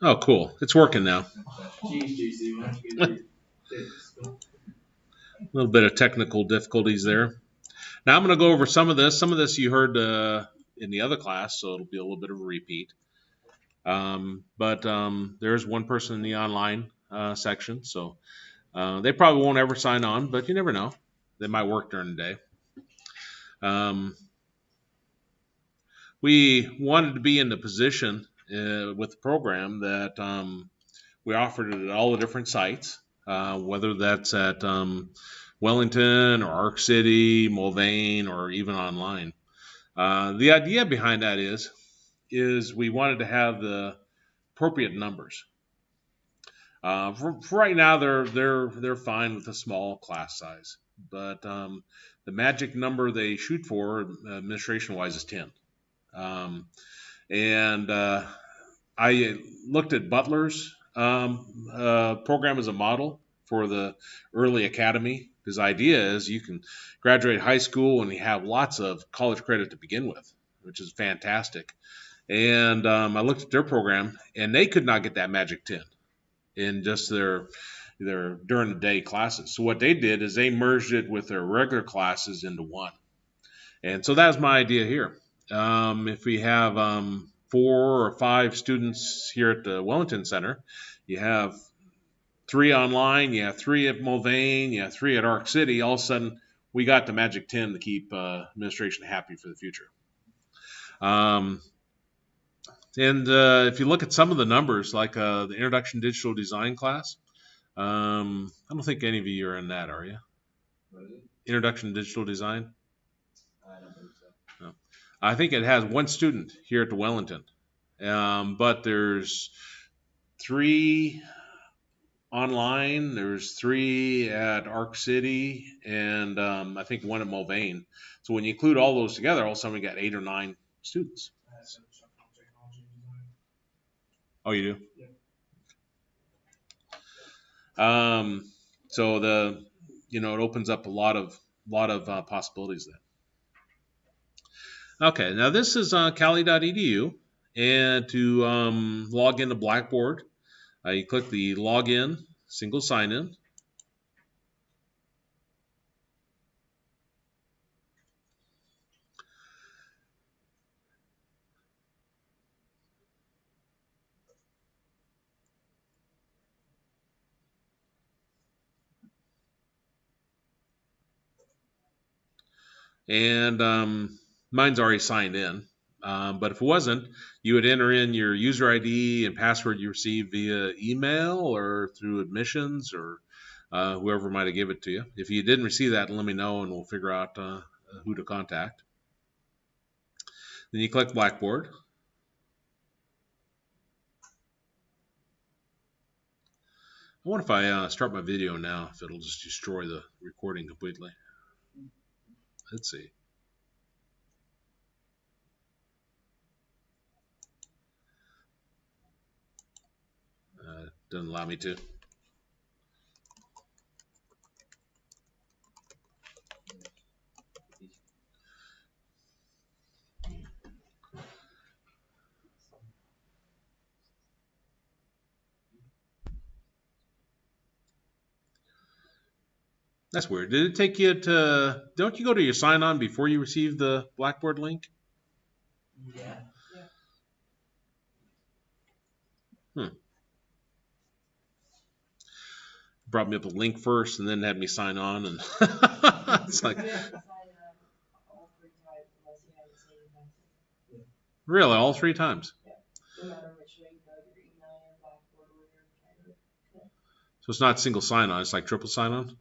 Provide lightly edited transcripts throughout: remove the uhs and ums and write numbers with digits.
Oh, cool. It's working now. A little bit of technical difficulties there. Now I'm going to go over some of this. Some of this you heard in the other class, so it'll be a little bit of a repeat. But there's one person in the online section, so they probably won't ever sign on, but you never know. They might work during the day. We wanted to be in the position with the program that we offered it at all the different sites, whether that's at Wellington or Arc City, Mulvane, or even online. The idea behind that is we wanted to have the appropriate numbers. For right now, they're fine with a small class size, but the magic number they shoot for, administration-wise, is 10. And I looked at Butler's program as a model for the early academy. His idea is you can graduate high school and you have lots of college credit to begin with, which is fantastic. And I looked at their program, and they could not get that magic 10 in just their during the day classes. So what they did is they merged it with their regular classes into one. And so that's my idea here. If we have 4 or 5 students here at the Wellington Center, you have 3 online, you have 3 at Mulvane, you have 3 at Arc City. All of a sudden, we got the magic 10 to keep administration happy for the future. And if you look at some of the numbers, like the Introduction to Digital Design class, I don't think any of you are in that, are you? What is it? Introduction to Digital Design? I don't think so. No. I think it has 1 student here at the Wellington, but there's 3 online, there's 3 at Arc City, and I think 1 at Mulvane. So when you include all those together, all of a sudden we got 8 or 9 students. Oh, you do? Yeah. So it opens up a lot of possibilities there. Okay, now this is cali.edu, and to log into Blackboard, you click the login, single sign in. And mine's already signed in. But if it wasn't, you would enter in your user ID and password you received via email or through admissions or whoever might have given it to you. If you didn't receive that, let me know and we'll figure out who to contact. Then you click Blackboard. I wonder if I start my video now, if it'll just destroy the recording completely. Let's see. Doesn't allow me to. That's weird. Did it take you to? Don't you go to your sign on before you receive the Blackboard link? Yeah. Brought me up a link first and then had me sign on, and it's like, really, all 3 times? No matter which way you go, your email, your Blackboard, or your Canvas. So it's not single sign on; it's like triple sign on.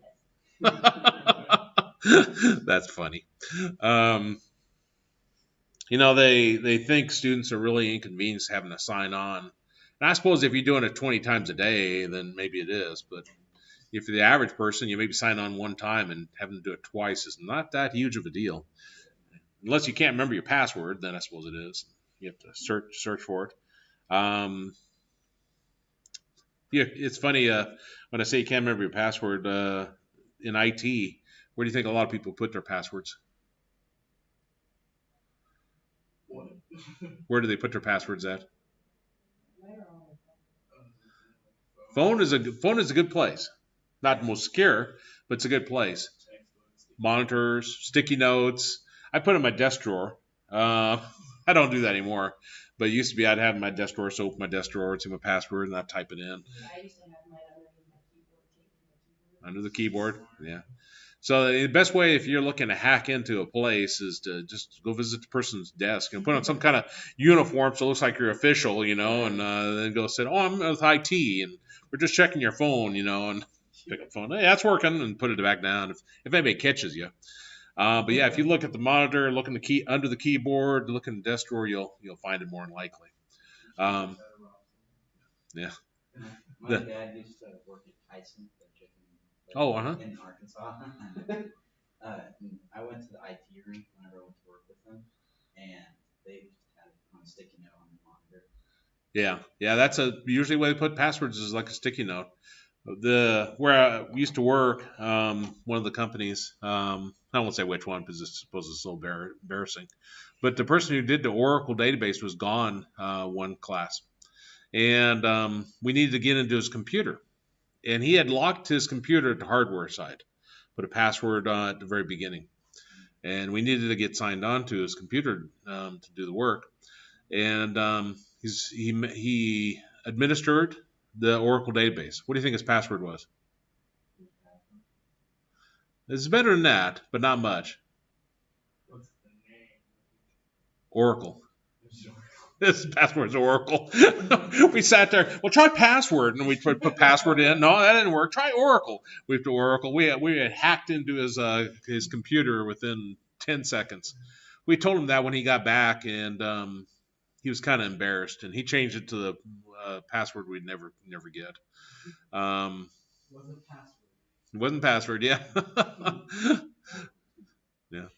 That's funny. They think students are really inconvenienced having to sign on. And I suppose if you're doing it 20 times a day, then maybe it is. But if you're the average person, you maybe sign on 1 time and having to do it twice is not that huge of a deal. Unless you can't remember your password, then I suppose it is. You have to search for it. Yeah, it's funny when I say you can't remember your password in IT. Where do you think a lot of people put their passwords? Where do they put their passwords at? They're on the phone. Phone is a good place. Not the most secure, but it's a good place. Monitors, sticky notes. I put in my desk drawer. I don't do that anymore. But it used to be I'd have my desk drawer, so open my desk drawer, and see my password, and I'd type it in I used to have mine under the keyboard. Yeah. So the best way if you're looking to hack into a place is to just go visit the person's desk and put on some kind of uniform so it looks like you're official, and then go say, "Oh, I'm with IT, and we're just checking your phone," and pick up the phone. Hey, that's working, and put it back down if anybody catches you. But yeah, if you look at the monitor, look in the key under the keyboard, look in the desk drawer, you'll find it more than likely. Yeah. My dad used to work at Tyson, the chicken Oh, uh-huh. in Arkansas. And I went to the IT room whenever I went to work with them, and they just had it on a sticky note on the monitor. Yeah. That's usually the way they put passwords is like a sticky note. Where I used to work, one of the companies, I won't say which one because I suppose it's so embarrassing, but the person who did the Oracle database was gone one class, and we needed to get into his computer, and he had locked his computer at the hardware side, put a password at the very beginning, and we needed to get signed on to his computer to do the work, and he administered the Oracle database. What do you think his password was? It's better than that, but not much. What's the name? Oracle. His password's Oracle. We sat there. Well, try password, and we put password in. No, that didn't work. Try Oracle. We put Oracle. We had hacked into his computer within 10 seconds. We told him that when he got back, and he was kind of embarrassed, and he changed it to the password we'd never get. Wasn't password. It wasn't password, yeah. Yeah,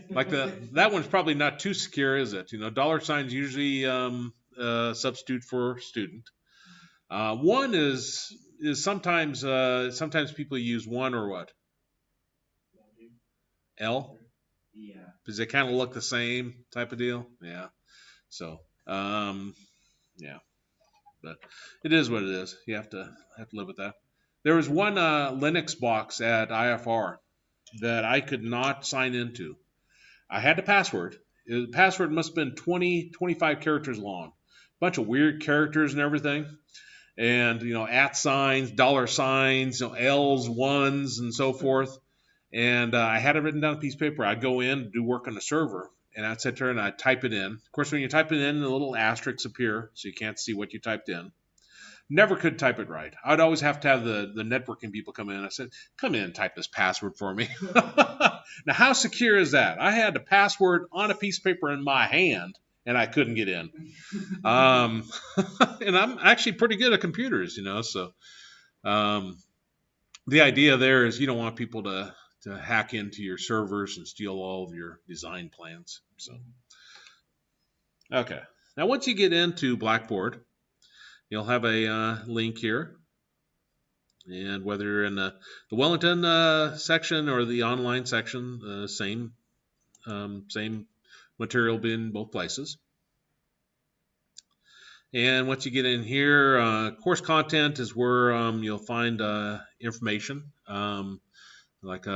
like that one's probably not too secure, is it? Dollar signs usually substitute for student. One is sometimes people use one or what? L? Yeah. Because they kind of look the same type of deal. Yeah. So yeah, but it is what it is. You have to live with that. There was one Linux box at IFR that I could not sign into. I had the password. The password must have been 20, 25 characters long. Bunch of weird characters and everything. And, at signs, dollar signs, L's, ones, and so forth. And I had it written down on a piece of paper. I'd go in, do work on the server, and I'd sit there and I'd type it in. Of course, when you type it in, the little asterisks appear, so you can't see what you typed in. Never could type it right. I'd always have to have the networking people come in. I said, come in and type this password for me. Now, how secure is that? I had the password on a piece of paper in my hand, and I couldn't get in. And I'm actually pretty good at computers, so the idea there is you don't want people to hack into your servers and steal all of your design plans. So, okay. Now, once you get into Blackboard, you'll have a link here, and whether you're in the Wellington section or the online section, same material will be in both places. And once you get in here, course content is where you'll find information, like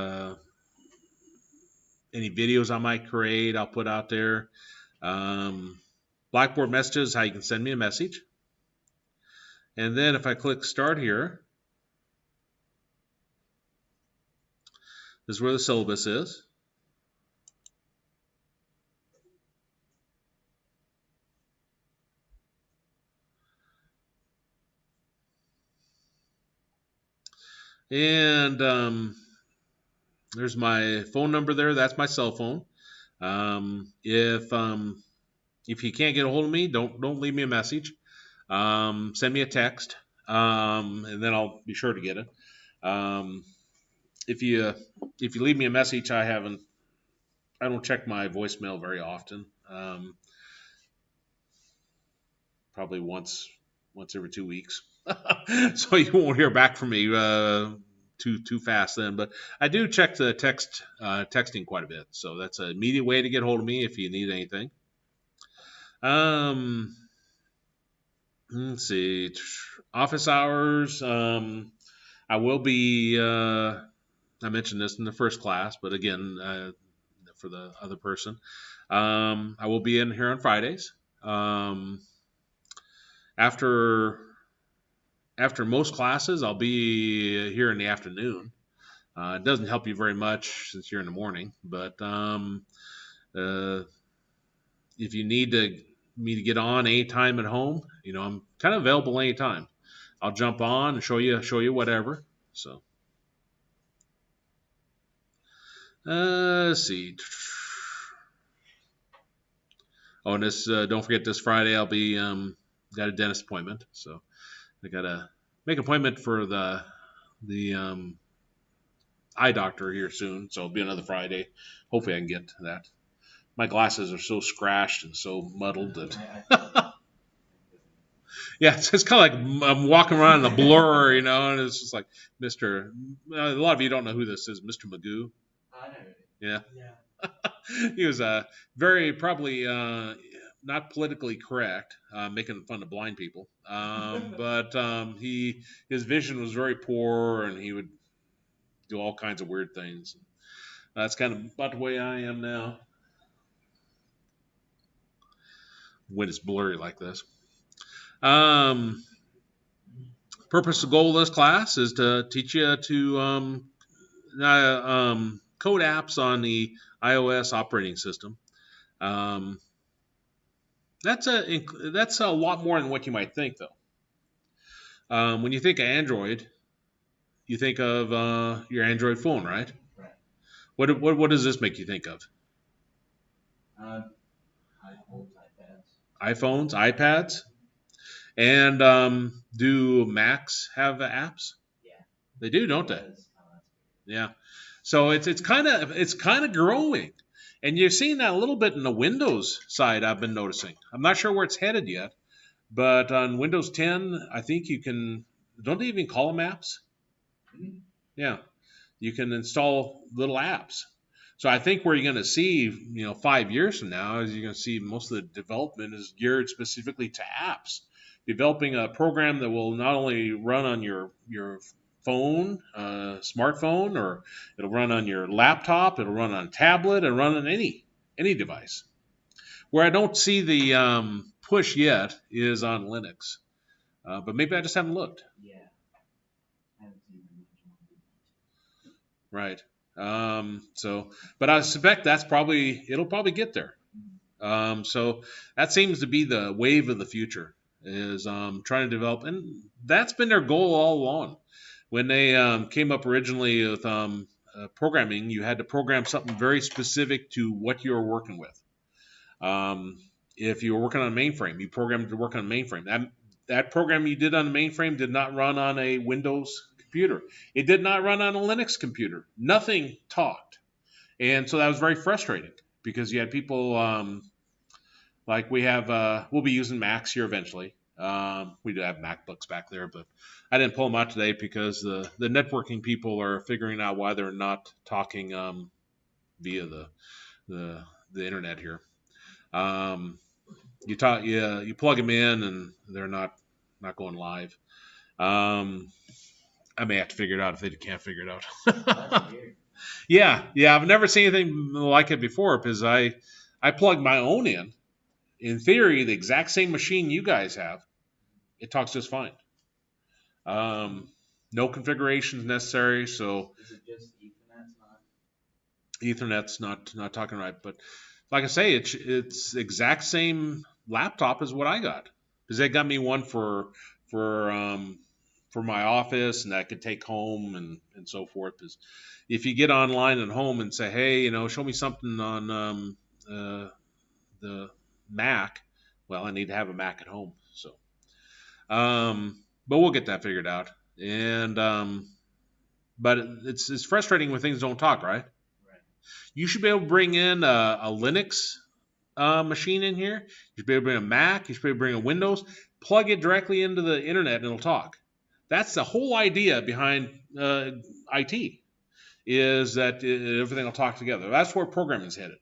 any videos I might create, I'll put out there. Blackboard messages, how you can send me a message. And then if I click start here, this is where the syllabus is. And there's my phone number there. That's my cell phone. If you can't get a hold of me, don't leave me a message. Send me a text, and then I'll be sure to get it. If you leave me a message, I don't check my voicemail very often. Probably once every 2 weeks. So you won't hear back from me too fast then. But I do check the texting quite a bit. So that's an immediate way to get hold of me if you need anything. Um, let's see. Office hours. I will be. I mentioned this in the first class, but again, for the other person, I will be in here on Fridays. After most classes, I'll be here in the afternoon. It doesn't help you very much since you're in the morning, but uh, if you need me to get on anytime at home, I'm kind of available anytime. I'll jump on and show you whatever. So let's see. Oh, and this don't forget this Friday I'll be got a dentist appointment, so I gotta make an appointment for the eye doctor here soon. So it'll be another Friday. Hopefully I can get to that. My glasses are so scratched and so muddled that yeah, it's kind of like I'm walking around in a blur, and it's just like Mr. A lot of you don't know who this is, Mr. Magoo. I know. Yeah. Yeah. He was very probably not politically correct, making fun of blind people. But his vision was very poor, and he would do all kinds of weird things. That's kind of about the way I am now when it's blurry like this. Purpose and goal of this class is to teach you to code apps on the iOS operating system. That's a lot more than what you might think, though. When you think of Android, you think of your Android phone, right? Right. What does this make you think of? iPhones, iPads. iPhones, iPads, and do Macs have apps? Yeah. They do, don't they? Because, Yeah. So it's kind of growing, and you're seeing that a little bit in the Windows side. I've been noticing. I'm not sure where it's headed yet, but on Windows 10, I think you can. Don't they even call them apps? Mhm. Yeah, you can install little apps. So I think where you're going to see, 5 years from now, is you're going to see most of the development is geared specifically to apps, developing a program that will not only run on your phone, smartphone, or it'll run on your laptop, it'll run on a tablet, and run on any device. Where I don't see the push yet is on Linux, but maybe I just haven't looked. Yeah. I haven't seen them much on Windows. Right. But I suspect it'll probably get there. So that seems to be the wave of the future is trying to develop, and that's been their goal all along. When they came up originally with programming, you had to program something very specific to what you were working with. If you were working on a mainframe, you programmed to work on a mainframe. That program you did on the mainframe did not run on a Windows computer. It did not run on a Linux computer. Nothing talked. And so that was very frustrating because you had people like we'll be using Macs here eventually. We do have MacBooks back there, but I didn't pull them out today because the networking people are figuring out why they're not talking via the internet here. You plug them in and they're not going live. I may have to figure it out if they can't figure it out. That's weird. Yeah, I've never seen anything like it before because I plugged my own in. In theory, the exact same machine you guys have, it talks just fine. No configurations necessary, so Is it just Ethernet's not talking right. But like I say, it's exact same laptop as what I got because they got me one for my office and that I could take home and so forth. Because if you get online at home and say, hey, show me something on the Mac, well, I need to have a Mac at home. So, but we'll get that figured out. And but it's frustrating when things don't talk, right? Right. You should be able to bring in a Linux machine in here. You should be able to bring a Mac. You should be able to bring a Windows. Plug it directly into the internet and it'll talk. That's the whole idea behind IT, is that everything will talk together. That's where programming is headed.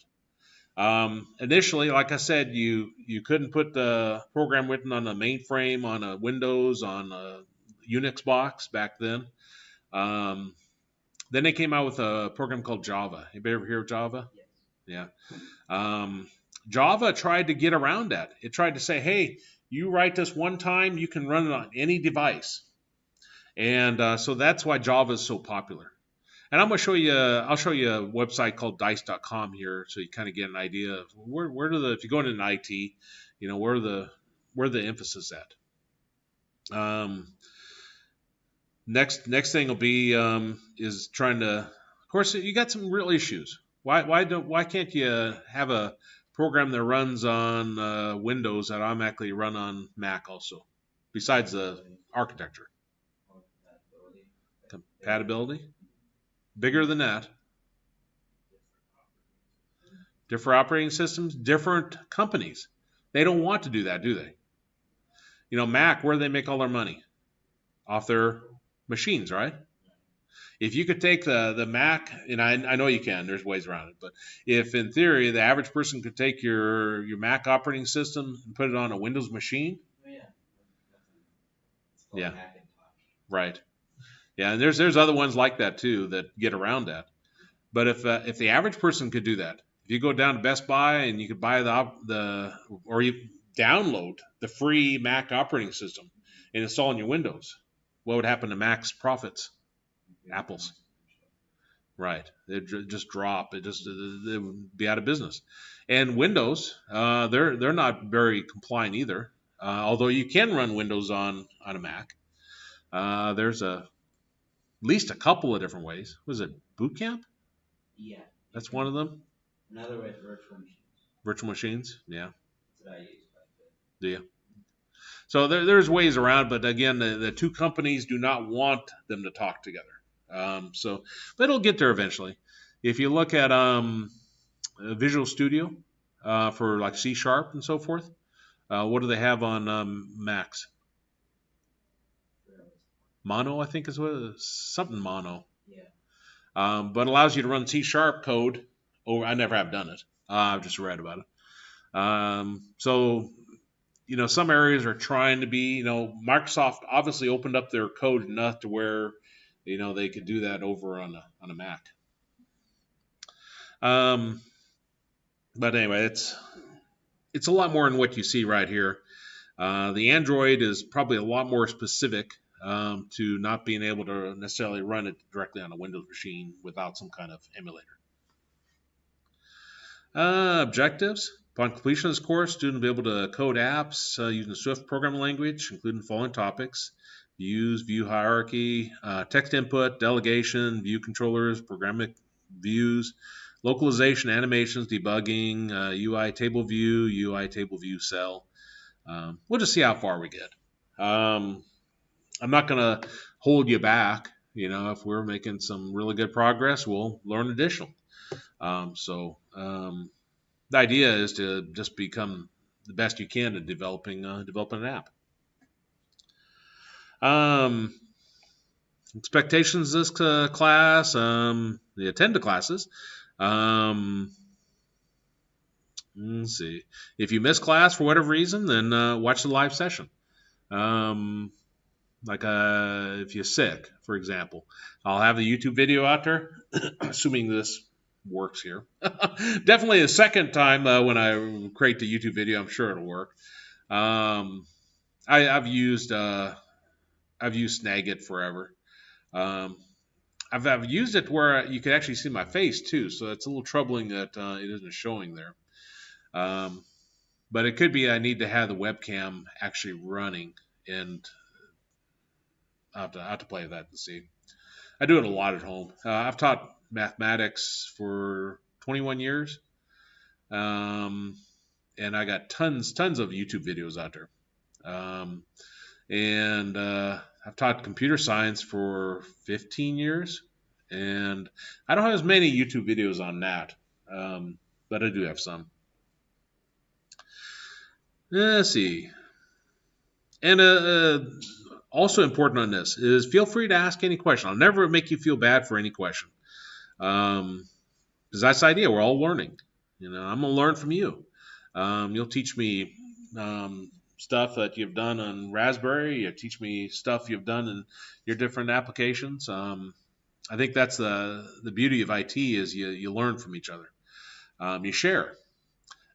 Initially, like I said, you couldn't put the program written on a mainframe, on a Windows, on a Unix box back then. Then they came out with a program called Java. You ever hear of Java? Yes. Yeah. Java tried to get around that. It tried to say, hey, you write this one time, you can run it on any device. And so that's why Java is so popular. And I'm going to show you, I'll show you a website called dice.com here so you kind of get an idea of where do the, if you go into IT, you know, where the emphasis at. Next thing will be is trying to, of course, you got some real issues. Why can't you have a program that runs on Windows that automatically run on Mac also, besides the architecture? Compatibility? Bigger than that. Different operating systems, different companies. They don't want to do that, do they? You know, Mac, where do they make all their money? Off their machines, right? If you could take the Mac, and I know you can, there's ways around it, but if in theory the average person could take your Mac operating system and put it on a Windows machine, Oh, yeah. It's called Yeah. Macintosh. right? Yeah, and there's other ones like that too that get around that. But if the average person could do that, if you go down to Best Buy and you could buy or you download the free Mac operating system and install on your Windows, what would happen to Mac's profits? Apple's. Right. It just drop. It would be out of business. And Windows, they're not very compliant either. Although you can run Windows on a Mac. There's at least a couple of different ways. Was it Boot Camp? Yeah. That's one of them. Another way is virtual machines. Virtual machines. Yeah. That's what I use quite a bit. Do you? So there's ways around, but again, the two companies do not want them to talk together. But it'll get there eventually. If you look at Visual Studio for like C# and so forth, what do they have on Macs? Mono, I think is what it is. Something Mono. Yeah. But allows you to run C# code. I never have done it. I've just read about it. So, you know, some areas are trying to be, you know, Microsoft obviously opened up their code enough to where, you know, they could do that over on a Mac. But anyway, it's a lot more than what you see right here. The Android is probably a lot more specific to not being able to necessarily run it directly on a Windows machine without some kind of emulator. Objectives. Upon completion of this course, students will be able to code apps using Swift programming language, including the following topics: views, view hierarchy, text input, delegation, view controllers, programmatic views, localization, animations, debugging, UI table view cell. We'll just see how far we get. I'm not going to hold you back. You know, if we're making some really good progress, we'll learn additional. The idea is to just become the best you can at developing an app. Expectations this class, they attend the classes. Let's see. If you miss class for whatever reason, then watch the live session. If you're sick, for example, I'll have the YouTube video out there, assuming this works here. Definitely the second time when I create the YouTube video, I'm sure it'll work. I've used Snagit forever. I've used it where you can actually see my face too, so it's a little troubling that it isn't showing there. But it could be I need to have the webcam actually running, and I'll have to play with that and see. I do it a lot at home. I've taught mathematics for 21 years, and I got tons of YouTube videos out there. And I've taught computer science for 15 years, and I don't have as many YouTube videos on that, but I do have some. Let's see. And also important on this is feel free to ask any question. I'll never make you feel bad for any question. Because that's the idea. We're all learning. I'm gonna learn from you. You'll teach me stuff that you've done on Raspberry. You teach me stuff you've done in your different applications. I think that's the beauty of IT is you learn from each other. You share.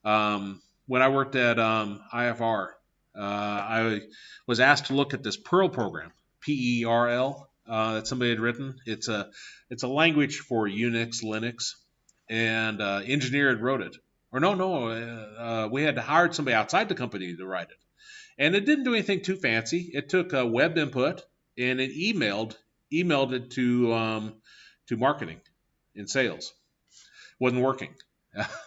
When I worked at IFR, I was asked to look at this Perl program, Perl, that somebody had written. It's a language for Unix, Linux, and engineer had wrote it. Or no, we had to hire somebody outside the company to write it, and it didn't do anything too fancy. It took web input and it emailed it to marketing and sales. Wasn't working.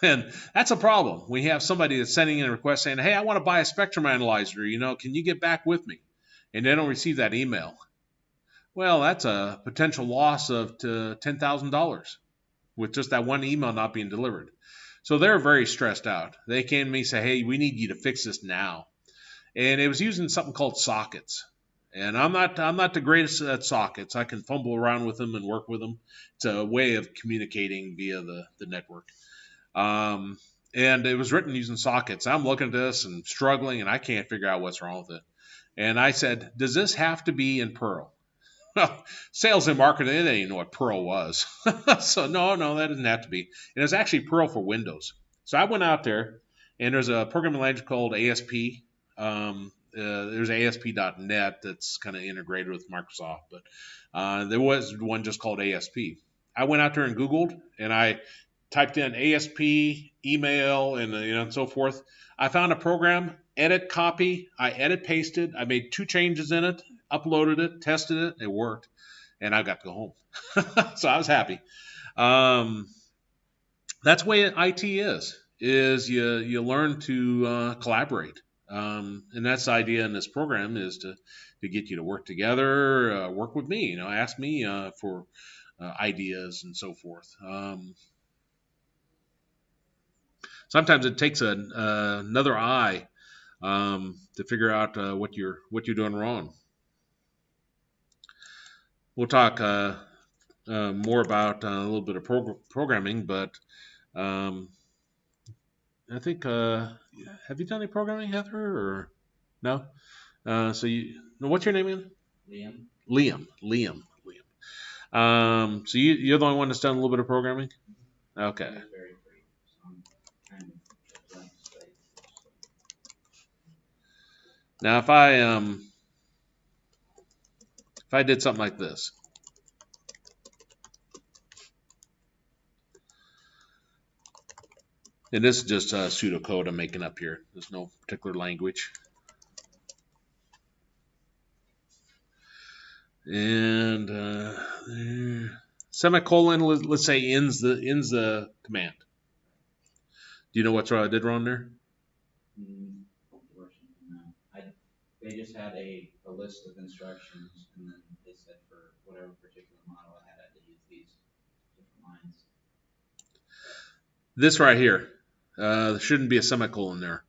And that's a problem. We have somebody that's sending in a request saying, hey, I want to buy a spectrum analyzer. Can you get back with me? And they don't receive that email. Well, that's a potential loss of $10,000 with just that one email not being delivered. So they're very stressed out. They came to me and say, hey, we need you to fix this now. And it was using something called sockets. And I'm not the greatest at sockets. I can fumble around with them and work with them. It's a way of communicating via the network. And it was written using sockets. I'm looking at this and struggling, and I can't figure out what's wrong with it. And I said, does this have to be in Perl? Well, sales and marketing, they didn't even know what Perl was. So no, that doesn't have to be. And it's actually Perl for Windows. So I went out there, and there's a programming language called ASP. There's ASP.NET that's kind of integrated with Microsoft, but there was one just called ASP. I went out there and Googled, and I typed in ASP, email, and so forth. I found a program, edit, copy. I edit, pasted. I made 2 changes in it, uploaded it, tested it. It worked, and I got to go home. So I was happy. That's the way IT is you learn to collaborate. And that's the idea in this program is to get you to work together, work with me, ask me for ideas and so forth. Sometimes it takes another eye to figure out what you're doing wrong. We'll talk more about a little bit of programming, but I think have you done any programming, Heather, or no? What's your name again? Liam. So you're the only one that's done a little bit of programming. Okay. Now, if I did something like this, and this is just pseudocode I'm making up here. There's no particular language. And semicolon, let's say ends the command. Do you know what I did wrong there? They just had a list of instructions, and then they said for whatever particular model I had to use these different lines. This right here, there shouldn't be a semicolon there.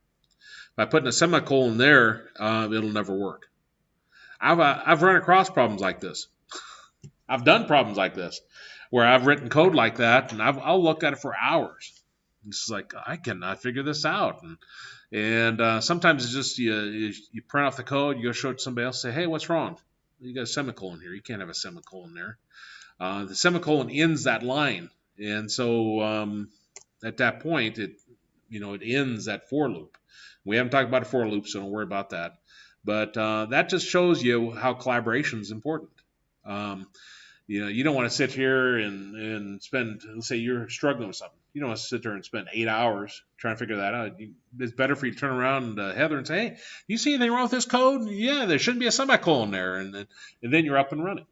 By putting a semicolon there, it'll never work. I've run across problems like this. I've done problems like this where I've written code like that, and I'll look at it for hours. It's like I cannot figure this out, and sometimes it's just you print off the code, you go show it to somebody else, say, hey, what's wrong? You got a semicolon here. You can't have a semicolon there. The semicolon ends that line, and so at that point it ends that for loop. We haven't talked about a for loop, so don't worry about that. But that just shows you how collaboration is important. You don't want to sit here and spend, let's say you're struggling with something. You don't want to sit there and spend 8 hours trying to figure that out. It's better for you to turn around to Heather and say, hey, you see anything wrong with this code? Yeah, there shouldn't be a semicolon there. And then you're up and running.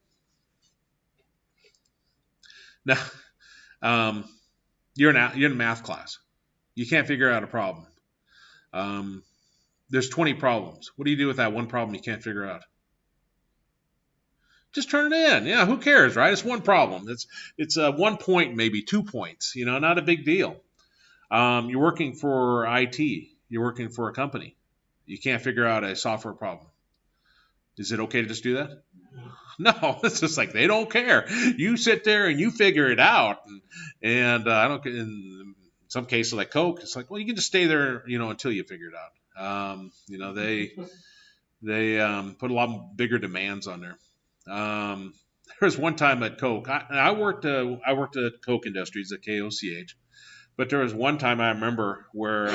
Now, you're in a math class. You can't figure out a problem. There's 20 problems. What do you do with that one problem you can't figure out? Just turn it in. Yeah, who cares, right? It's one problem. It's 1 point, maybe 2 points. Not a big deal. You're working for IT. You're working for a company. You can't figure out a software problem. Is it okay to just do that? No, it's just like they don't care. You sit there and you figure it out, and I don't. And some cases like Coke, it's like, well, you can just stay there, until you figure it out. They put a lot bigger demands on there. There was one time at Coke. I worked at Coke Industries at KOCH, but there was one time I remember where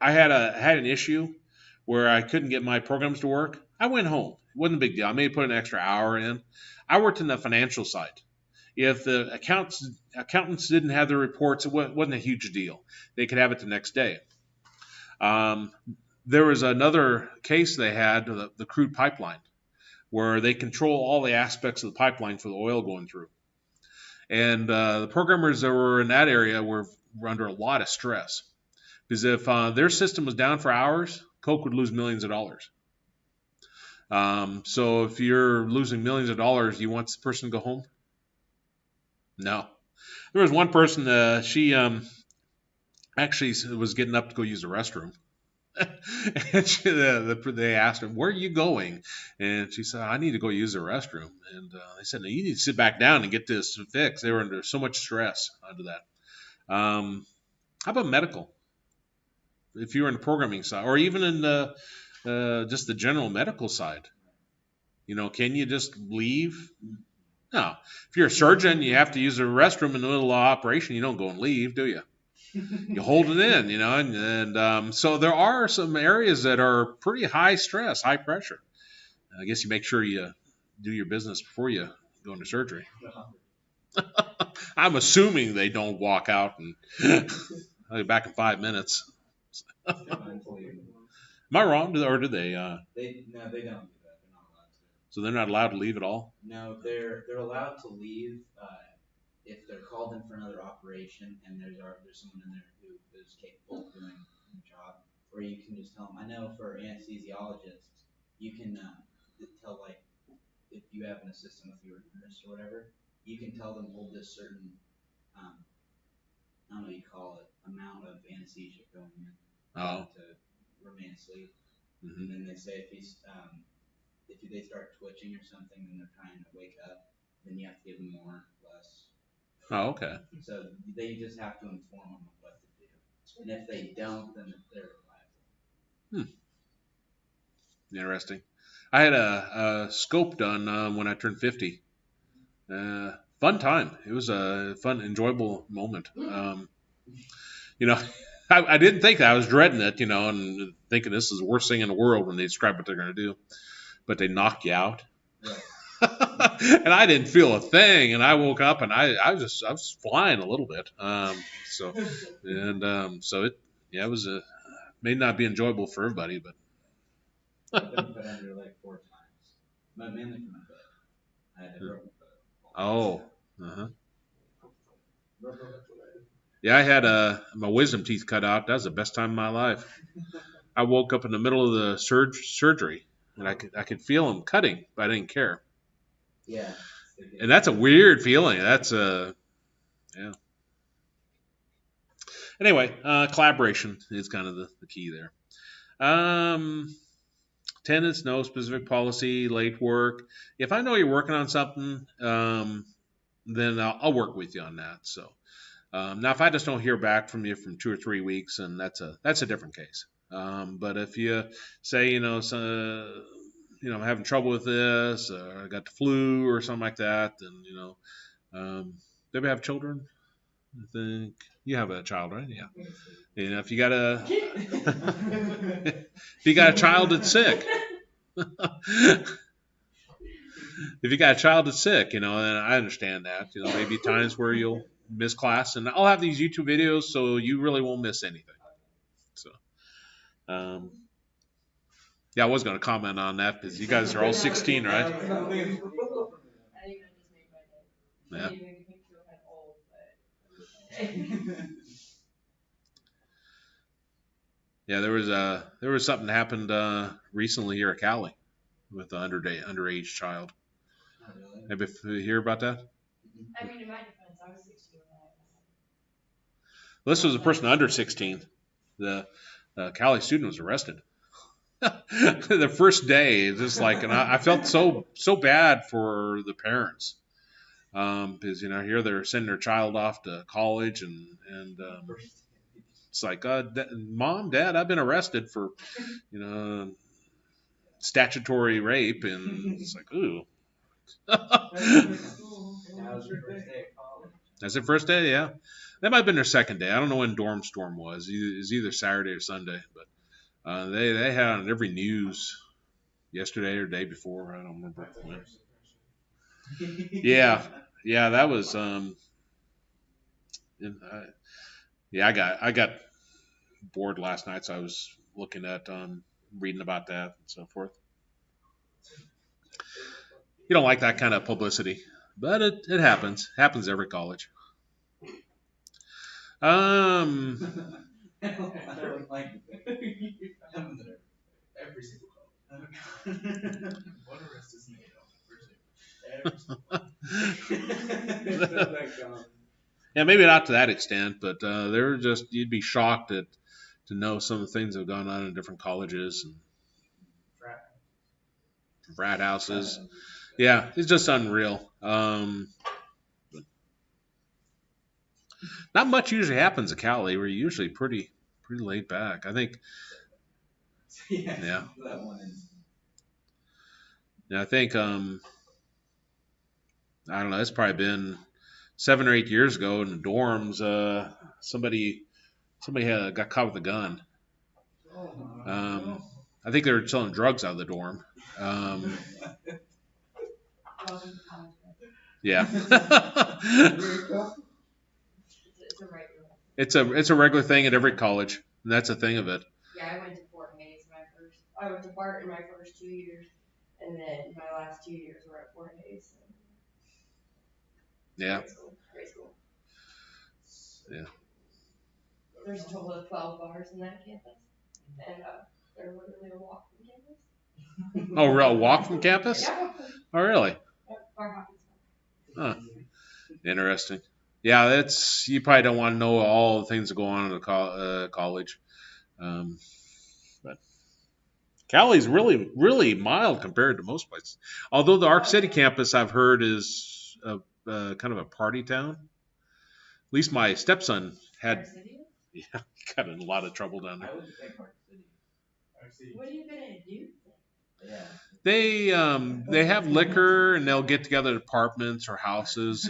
I had an issue where I couldn't get my programs to work. I went home. It wasn't a big deal. I may put an extra hour in. I worked in the financial side. If the accountants didn't have their reports, it wasn't a huge deal. They could have it the next day. There was another case they had, the crude pipeline, where they control all the aspects of the pipeline for the oil going through. And the programmers that were in that area were under a lot of stress. Because if their system was down for hours, Coke would lose millions of dollars. So if you're losing millions of dollars, you want this person to go home? No. There was one person, she actually was getting up to go use the restroom. And they asked her, "Where are you going?" And she said, "I need to go use the restroom." And they said, "No, you need to sit back down and get this fixed." They were under so much stress under that. How about medical? If you're in the programming side, or even in just the general medical side, can you just leave? No. If you're a surgeon, you have to use the restroom in the middle of operation. You don't go and leave, do you? You hold it in, and so there are some areas that are pretty high stress, high pressure. I guess you make sure you do your business before you go into surgery. I'm assuming they don't walk out and I'll be back in 5 minutes. Am I wrong, or do they? No, they don't do that. They're not allowed to. So they're not allowed to leave at all? No, they're allowed to leave if they're called in for another operation and there's someone in there who is capable of doing the job. Or you can just tell them. I know for anesthesiologists, you can tell, like, if you have an assistant with your nurse or whatever, you can tell them hold this certain, I don't know what you call it, amount of anesthesia going in to remain asleep. Mm-hmm. And then they say if they start twitching or something and they're trying to wake up, then you have to give them more, less. Oh, okay. So they just have to inform them of what to do. And if they don't, then they're liable. Interesting. I had a scope done when I turned 50. Fun time. It was a fun, enjoyable moment. I didn't think that. I was dreading it, and thinking this is the worst thing in the world when they describe what they're going to do. But they knock you out. Right. And I didn't feel a thing. And I woke up and I was flying a little bit. So it may not be enjoyable for everybody, but. I've been put under like 4 times, but mainly for my foot. I had a broken foot. Oh. Uh-huh. Yeah, I had my wisdom teeth cut out. That was the best time of my life. I woke up in the middle of the surgery, and I could feel them cutting, but I didn't care. Yeah. And that's a weird feeling. That's yeah. Anyway, collaboration is kind of the key there. Attendance, no specific policy, late work. If I know you're working on something, then I'll work with you on that. So now, if I just don't hear back from you from 2 or 3 weeks, and that's a different case. But if you say, I'm having trouble with this, or I got the flu or something like that, then, do you have children? I think you have a child, right? Yeah. If you got a child that's sick, then I understand that. Maybe times where you'll miss class, and I'll have these YouTube videos, so you really won't miss anything. So, yeah, I was going to comment on that because you guys are all 16, right? I think that just made my day. Yeah. Maybe make me feel kind of old, but Yeah, there was something that happened recently here at Cali with the underage child. Oh, really? Maybe you hear about that? I mean, in my defense, I was 16 when This was a person under 16. The Cali student was arrested. The first day, just like, and I felt so bad for the parents. because here they're sending their child off to college, and it's like, Mom, Dad, I've been arrested for you know statutory rape, and it's like, ooh. That was your first day at college. That's their first day, yeah. That might have been their second day. I don't know when Dorm Storm was. It was either Saturday or Sunday, but they had on every news yesterday or day before. I don't remember when. Yeah, that was yeah. I got bored last night, so I was looking at reading about that and so forth. You don't like that kind of publicity, but it happens. Happens every college. I don't like it. Every single college. One arrest is made on the first day. Every single one. Yeah, maybe not to that extent, but they're just you'd be shocked to know some of the things that have gone on in different colleges and frat houses. Yeah, it's just unreal. But not much usually happens at Cali. We're usually pretty laid back. I think. Yeah. That one is. Yeah, I think. I don't know. It's probably been 7 or 8 years ago in the dorms. Somebody got caught with a gun. I think they were selling drugs out of the dorm. Yeah. It's a regular thing at every college, and that's a thing of it. Yeah, I went to Fort Hays I went to Barton my first 2 years, and then my last 2 years were at Fort Hays. So. Yeah. Great school. Yeah. There's a total of 12 bars in that campus, and they're literally a walk from campus. Oh, real walk from campus? Yeah. Oh, really? Yep, bar hopping stuff. Huh. Interesting. Yeah, that's you probably don't want to know all the things that go on in the college, but Cali's really mild compared to most places. Although the Arc City campus I've heard is kind of a party town. At least my stepson had. Yeah, got in a lot of trouble down there. I would think Arc City. What are you gonna do? Yeah. They have liquor and they'll get together at apartments or houses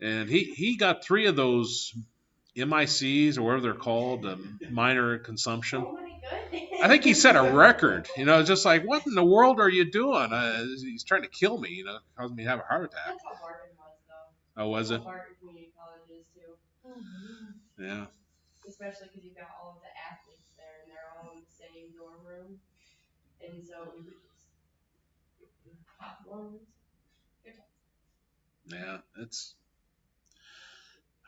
and he got 3 of those MICs or whatever they're called, minor consumption. Oh my goodness. I think he set a record. It's just like, what in the world are you doing? He's trying to kill me. Causing me to have a heart attack. That's how Barton was, though. Oh, was it? Barton Community College is too. Yeah. Especially because you've got all of the athletes there, and they're all in the same dorm room, and so we would just hot dorms. Good time. Yeah,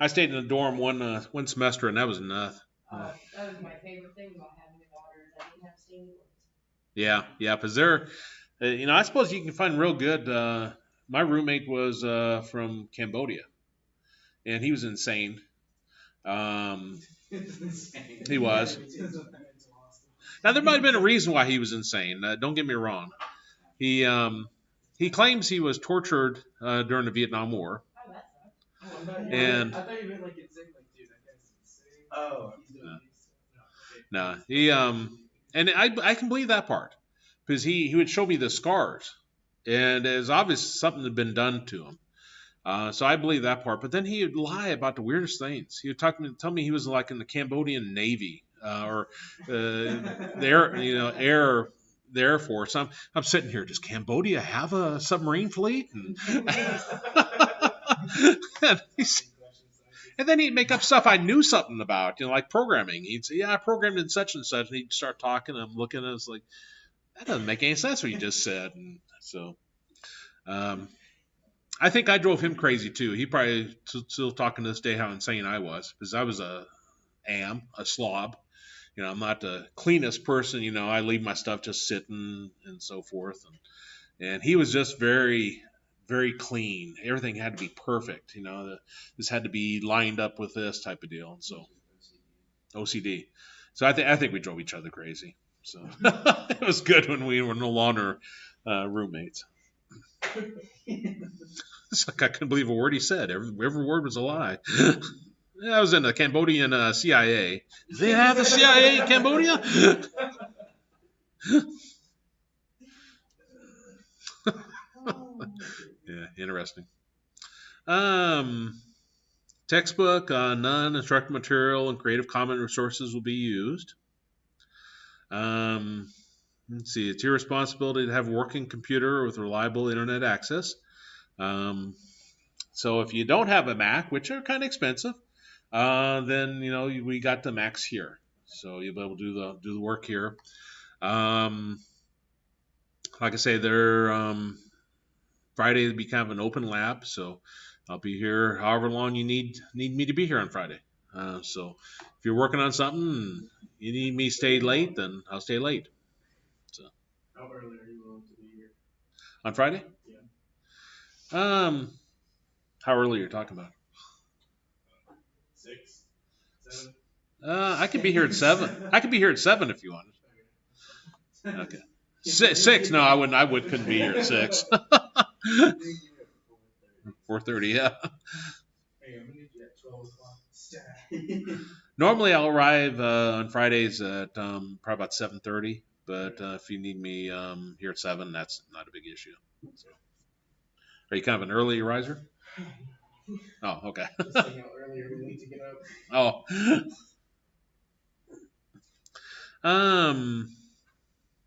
I stayed in a dorm one semester, and that was enough. That was my favorite thing about having a daughter is I didn't have to stay in the dorms. Yeah, because they're, I suppose you can find real good. My roommate was from Cambodia, and he was insane. He was. Now there might have been a reason why he was insane. Don't get me wrong. He claims he was tortured during the Vietnam War. Oh, that sucks. And I thought you meant like insane, like dude, that guy's insane. Oh, no, he and I can believe that part because he would show me the scars, and it's obvious something had been done to him. So I believe that part, but then he would lie about the weirdest things. He would tell me he was like in the Cambodian Navy or the Air Force. I'm sitting here. Does Cambodia have a submarine fleet? And then he'd make up stuff I knew something about, like programming. He'd say, "Yeah, I programmed in such and such," and he'd start talking. And I'm looking, and it's like, that doesn't make any sense what you just said. And so, I think I drove him crazy too. He probably still talking to this day how insane I was because I was a slob. I'm not the cleanest person. I leave my stuff just sitting and so forth. And he was just very, very clean. Everything had to be perfect. This had to be lined up with this type of deal. And so OCD. So I think we drove each other crazy. So it was good when we were no longer roommates. It's like I couldn't believe a word he said. Every word was a lie. I was in the Cambodian CIA. They have the CIA in Cambodia? Yeah, interesting. Um, Textbook, none. Instructional material and Creative Commons resources will be used. Um, let's see. It's your responsibility to have a working computer with reliable internet access. Um, so if you don't have a Mac, which are kind of expensive, then we got the Macs here, so you'll be able to do the work here. Um, like I say, they're Friday will be kind of an open lab, so I'll be here however long you need me to be here on Friday. So if you're working on something and you need me to stay late, then I'll stay late. So How early are you willing to be here? on Friday, Yeah. how early are you talking about? 6, 7. I could be here at 7. I could be here at 7 if you want. Okay. Six? No, I wouldn't. Couldn't be here at 6. 4:30. Yeah. Hey, I'm gonna need you at 12 o'clock. Normally, I'll arrive on Fridays at probably about 7:30. But if you need me here at 7, that's not a big issue. So, are you kind of an early riser? Oh, okay. Just saying how earlier we need to get up. Oh.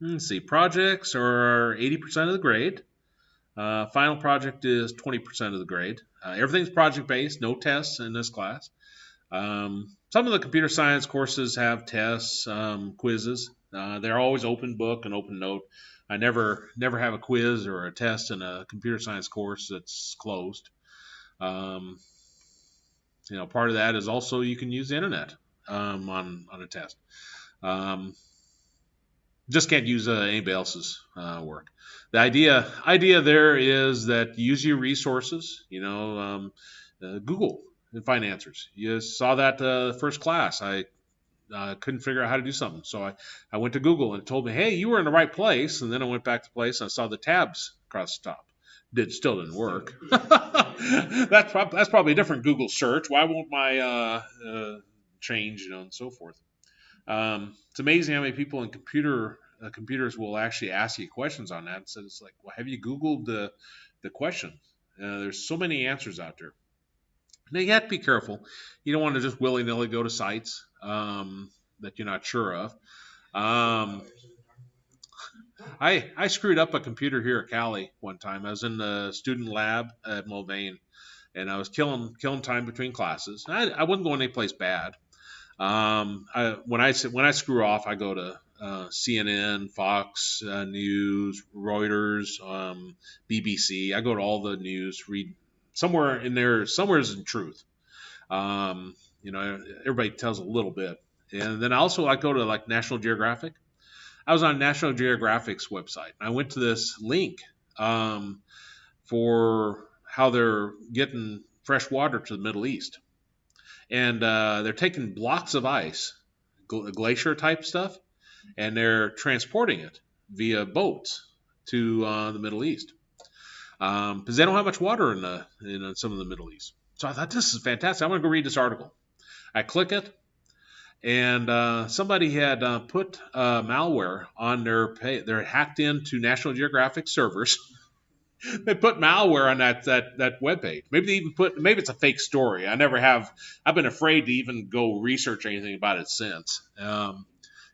Let's see. Projects are 80% of the grade. Final project is 20% of the grade. Everything's project based, no tests in this class. Some of the computer science courses have tests, quizzes. They're always open book and open note. I never have a quiz or a test in a computer science course that's closed. Um, part of that is also you can use the internet on a test. Just can't use anybody else's work. The idea there is that use your resources. Google and find answers. You saw that first class. I couldn't figure out how to do something, so I went to Google and it told me, "Hey, you were in the right place." And then I went back to the place and I saw the tabs across the top. Still didn't work. That's probably a different Google search. Why won't my change, and so forth. It's amazing how many people in computers will actually ask you questions on that. So it's like, well, have you Googled the question? There's so many answers out there. Now you have to be careful. You don't want to just willy nilly go to sites that you're not sure of. I screwed up a computer here at Cali one time. I was in the student lab at Mulvane, and I was killing time between classes. I wasn't going anyplace bad. When I screw off, I go to CNN, Fox News, Reuters, BBC. I go to all the news, read somewhere in there. Somewhere is in truth. Everybody tells a little bit, and then also I go to like National Geographic. I was on National Geographic's website. I went to this link for how they're getting fresh water to the Middle East. And they're taking blocks of ice, glacier type stuff, and they're transporting it via boats to the Middle East because they don't have much water in some of the Middle East. So I thought this is fantastic. I'm going to go read this article. I click it, and somebody had put malware on they're hacked into National Geographic servers. They put malware on that webpage. Maybe it's a fake story. I've been afraid to even go research anything about it since. And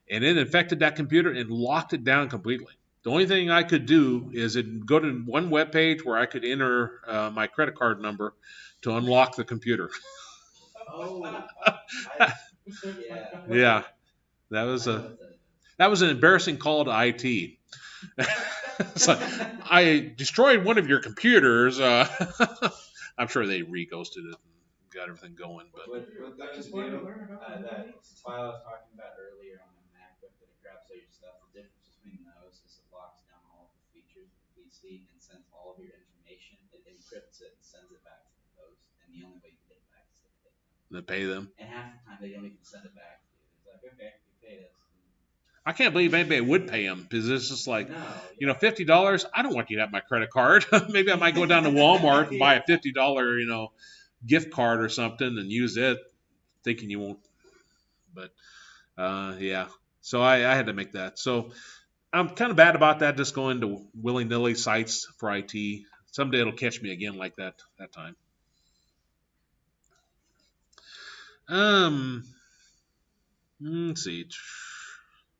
it infected that computer and locked it down completely. The only thing I could do is go to one webpage where I could enter my credit card number to unlock the computer. Oh, Yeah, that was an embarrassing call to IT. It's like, I destroyed one of your computers. I'm sure they re-ghosted it and got everything going. But what I just to wanted to do, learn about that the file I was talking about earlier on the MacBook that it grabs all your stuff. The difference between those is it locks down all of the features of the PC and sends all of your information. It encrypts it and sends it back to the host. And the only way you get it back is to pay them. they pay them. And half the time they don't even send it back to you. It's like, okay, you paid us. I can't believe anybody would pay him because it's just like, No. $50. I don't want you to have my credit card. Maybe I might go down to Walmart and buy a $50, gift card or something and use it, thinking you won't. But yeah, so I had to make that. So I'm kind of bad about that. Just going to willy-nilly sites for IT. Someday it'll catch me again like that time. Let's see.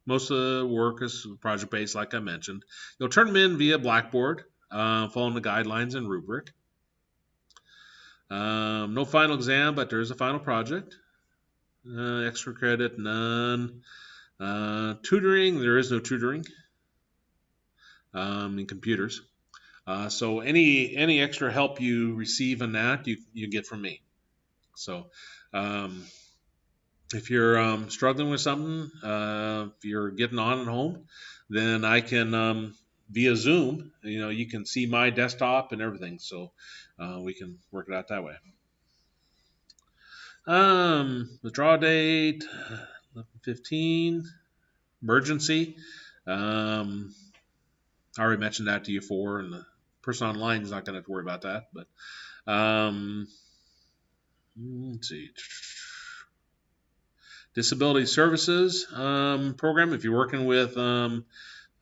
Most of the work is project-based, like I mentioned. You'll turn them in via Blackboard, following the guidelines and rubric. No final exam, but there is a final project. Extra credit, none. Tutoring, there is no tutoring in computers. So any extra help you receive in that, you get from me. So if you're struggling with something, if you're getting on at home, then I can via Zoom. You can see my desktop and everything, so we can work it out that way. Withdrawal date 11/15. Emergency. I already mentioned that to you before, and the person online is not going to have to worry about that. But let's see. Disability Services program. If you're working with, I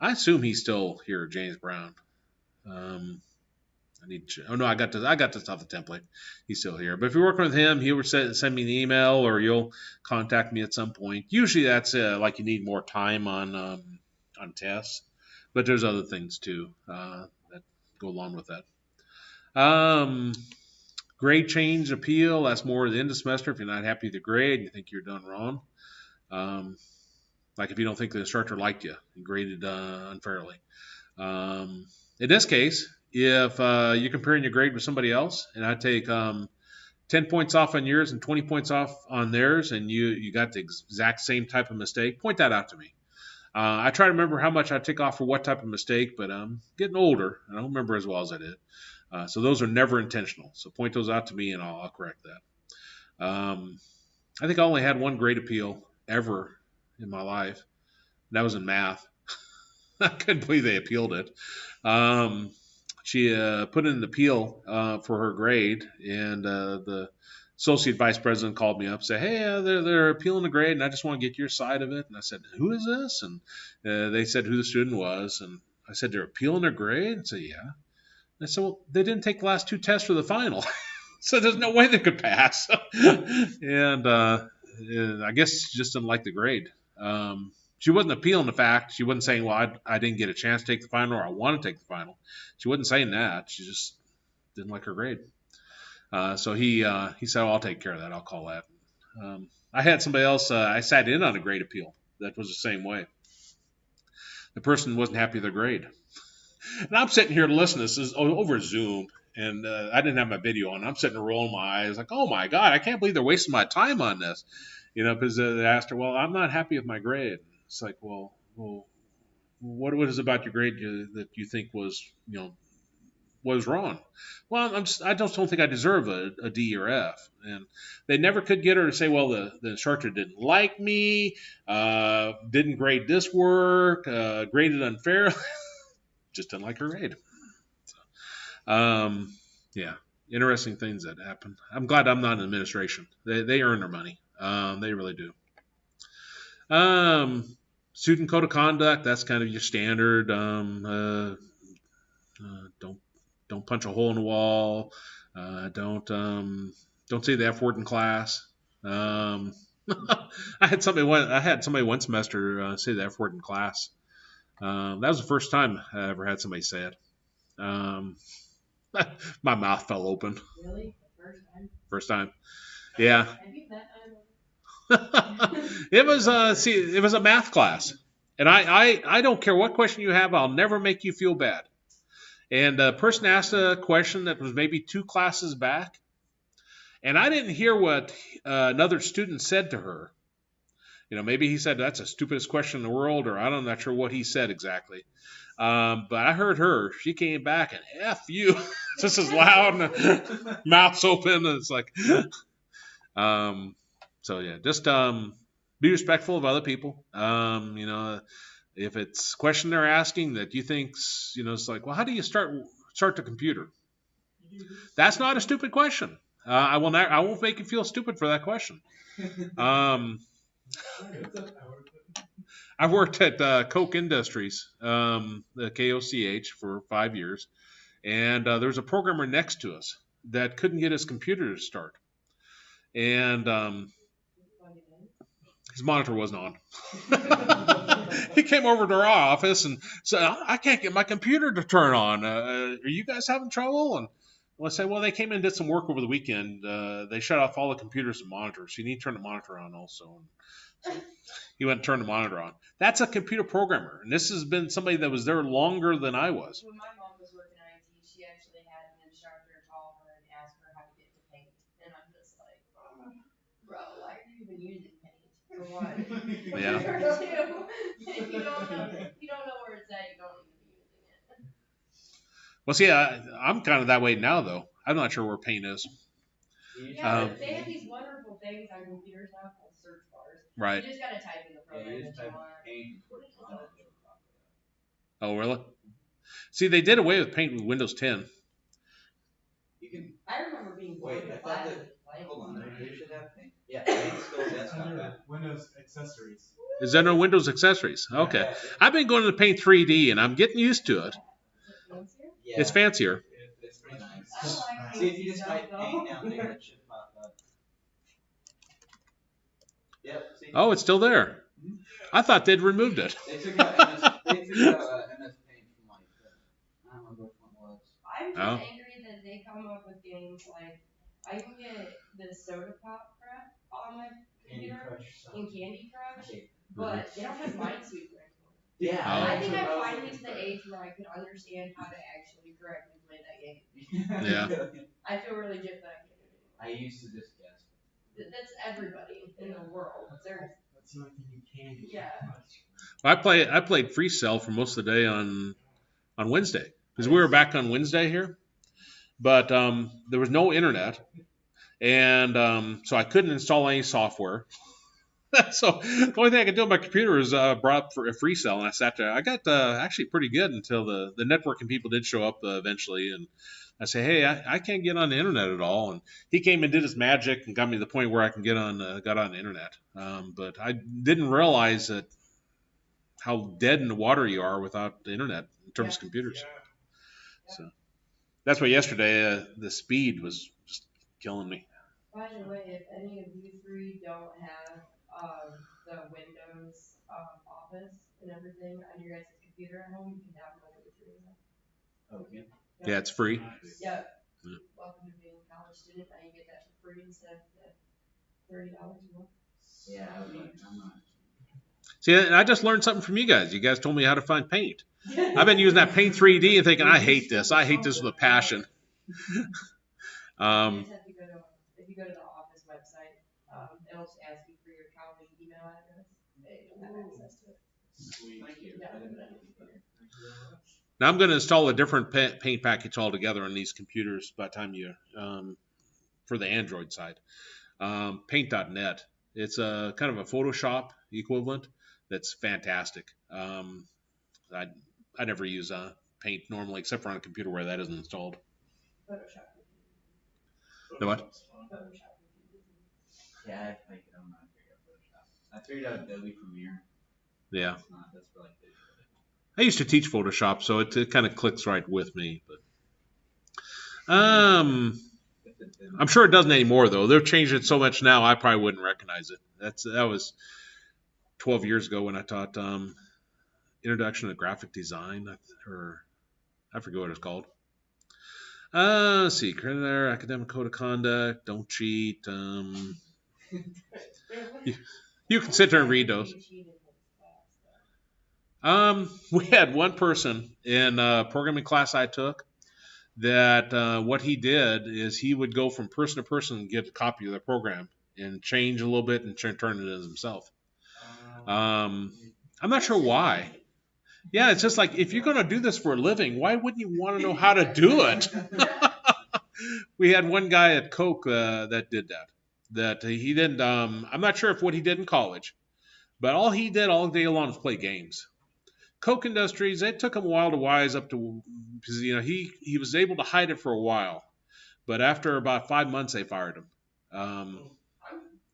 assume he's still here, James Brown. I got this off the template. He's still here. But if you're working with him, he will send me an email, or you'll contact me at some point. Usually that's like you need more time on tests, but there's other things too that go along with that. Grade change appeal. That's more at the end of the semester. If you're not happy with the grade, you think you're done wrong. Like if you don't think the instructor liked you and graded unfairly. In this case, if you're comparing your grade with somebody else, and I take 10 points off on yours and 20 points off on theirs, and you got the exact same type of mistake, point that out to me. I try to remember how much I take off for what type of mistake, but I'm getting older, and I don't remember as well as I did. So those are never intentional. So point those out to me, and I'll correct that. I think I only had one grade appeal ever in my life. And that was in math. I couldn't believe they appealed it. She put in an appeal for her grade, and the associate vice president called me up and said, hey, they're appealing the grade, and I just want to get your side of it. And I said, who is this? And they said who the student was. And I said, they're appealing their grade? And I said, yeah. And I said, well, they didn't take the last two tests for the final. So there's no way they could pass. And I guess she just didn't like the grade. She wasn't appealing the fact. She wasn't saying, well, I didn't get a chance to take the final, or I want to take the final. She wasn't saying that. She just didn't like her grade. So he said, oh, I'll take care of that. I'll call that. I had somebody else. I sat in on a grade appeal that was the same way. The person wasn't happy with their grade. And I'm sitting here listening. This is over Zoom, and I didn't have my video on. I'm sitting there rolling my eyes like, oh, my God, I can't believe they're wasting my time on this. Because they asked her, well, I'm not happy with my grade. It's like, well, what is it about your grade that you think was wrong? Well, I just don't think I deserve a D or F. And they never could get her to say, well, the instructor didn't like me, didn't grade this work, graded unfairly. Just didn't like her grade. So, yeah, interesting things that happen. I'm glad I'm not in administration. They earn their money. They really do. Student code of conduct, that's kind of your standard. Don't punch a hole in the wall. Don't say the F word in class. I had somebody one semester say the F word in class. That was the first time I ever had somebody say it. My mouth fell open. Really? The first time? First time. Yeah. Maybe that time. It was a math class, and I don't care what question you have, I'll never make you feel bad. And the person asked a question that was maybe 2 classes back, and I didn't hear what another student said to her. Maybe he said that's the stupidest question in the world, or I'm not sure what he said exactly. But I heard her. She came back and F you, just as loud, and mouth's open, and it's like, so yeah, just be be respectful of other people. If it's a question they're asking that you think's, it's like, well, how do you start the computer? That's not a stupid question. I won't make you feel stupid for that question. I worked at Koch Industries, the KOCH, for 5 years, and there was a programmer next to us that couldn't get his computer to start, and his monitor wasn't on. He came over to our office and said, "I can't get my computer to turn on. Are you guys having trouble?" And I said, "Well, they came in and did some work over the weekend. They shut off all the computers and monitors. You need to turn the monitor on also." And so he went and turned the monitor on. That's a computer programmer, and this has been somebody that was there longer than I was. When my mom was working in IT, she actually had an instructor call her and ask her how to get to Paint, and I'm just like, bro, why are you even using Paint? For one, Yeah. for two, if you don't know where it's at, you don't need to be using it. Well, see, I'm kind of that way now, though. I'm not sure where Paint is. Yeah, but they have these wonderful things on computers now called search bars. Right. You just gotta type in the program that you want. Oh, really? See, they did away with Paint with Windows 10. I remember being bored with Hold on, they should have Paint. Yeah, Paint's still desktop. Under Windows accessories. Is there no Windows accessories? Okay. I've been going to Paint 3D, and I'm getting used to it. Yeah, It's fancier. it's pretty nice. I don't like See, if you just stuff, type though. Paint down there, it should pop up. Yep. See? Oh, it's still there. I thought they'd removed it. They took out MS Paint from like, I don't remember which one it was. I'm just Oh. angry that they come up with games like I can get the soda pop crap on my computer in Candy Crush, but they don't have Minesweeper anymore. Yeah. Oh. I think I finally reached the age where I could understand how to actually correctly play that game. Yeah. I feel really legit that I can't do it anymore. I used to just guess. That's everybody in the world. That's the only thing you can do. Yeah. I played Free Cell for most of the day on Wednesday because we were back on Wednesday here, but there was no internet, and so I couldn't install any software. So the only thing I could do on my computer is brought up for a Free Cell, and I sat there. I got actually pretty good until the networking people did show up eventually, and I say, hey, I can't get on the internet at all. And he came and did his magic and got me to the point where I can got on the internet. But I didn't realize that how dead in the water you are without the internet in terms of computers. Yeah. So that's why yesterday the speed was just killing me. By the way, if any of you three don't have the Windows Office and everything on your guys' computer at home, you can download it with your Okay. Yeah, it's free. Yep. Yeah. Welcome to being a college student. Now you get that for free instead of the $30 a month. Yeah, I'm not. See, and I just learned something from you guys. You guys told me how to find Paint. I've been using that Paint 3D and thinking, I hate this. I hate this with a passion. You just have to go to, if you go to the office website, it'll just ask you for your college email address. And you'll have access to it. Sweet. Thank you. Yeah. I didn't know. Thank you very much. Now I'm going to install a different Paint package altogether on these computers by the time you, for the Android side. Paint.net. It's a kind of a Photoshop equivalent that's fantastic. I never use Paint normally except for on a computer where that isn't installed. Photoshop. The what? Photoshop. Yeah, I'm not figuring out Photoshop. I figured out Adobe Premiere. Yeah. That's for like digital. I used to teach Photoshop, so it kind of clicks right with me. But I'm sure it doesn't anymore, though. They've changed it so much now, I probably wouldn't recognize it. That was 12 years ago when I taught Introduction to Graphic Design, or I forget what it's called. Let's see, credit there, academic code of conduct, don't cheat. You can sit there and read those. We had one person in a programming class I took that what he did is he would go from person to person and get a copy of the program and change a little bit and turn it in himself. I'm not sure why. Yeah, it's just like if you're going to do this for a living, why wouldn't you want to know how to do it? We had one guy at Koch that did that. That he didn't. I'm not sure if what he did in college, But all he did all day long was play games. Coke Industries, it took him a while to wise up to, because he was able to hide it for a while, but after about 5 months they fired him. I'm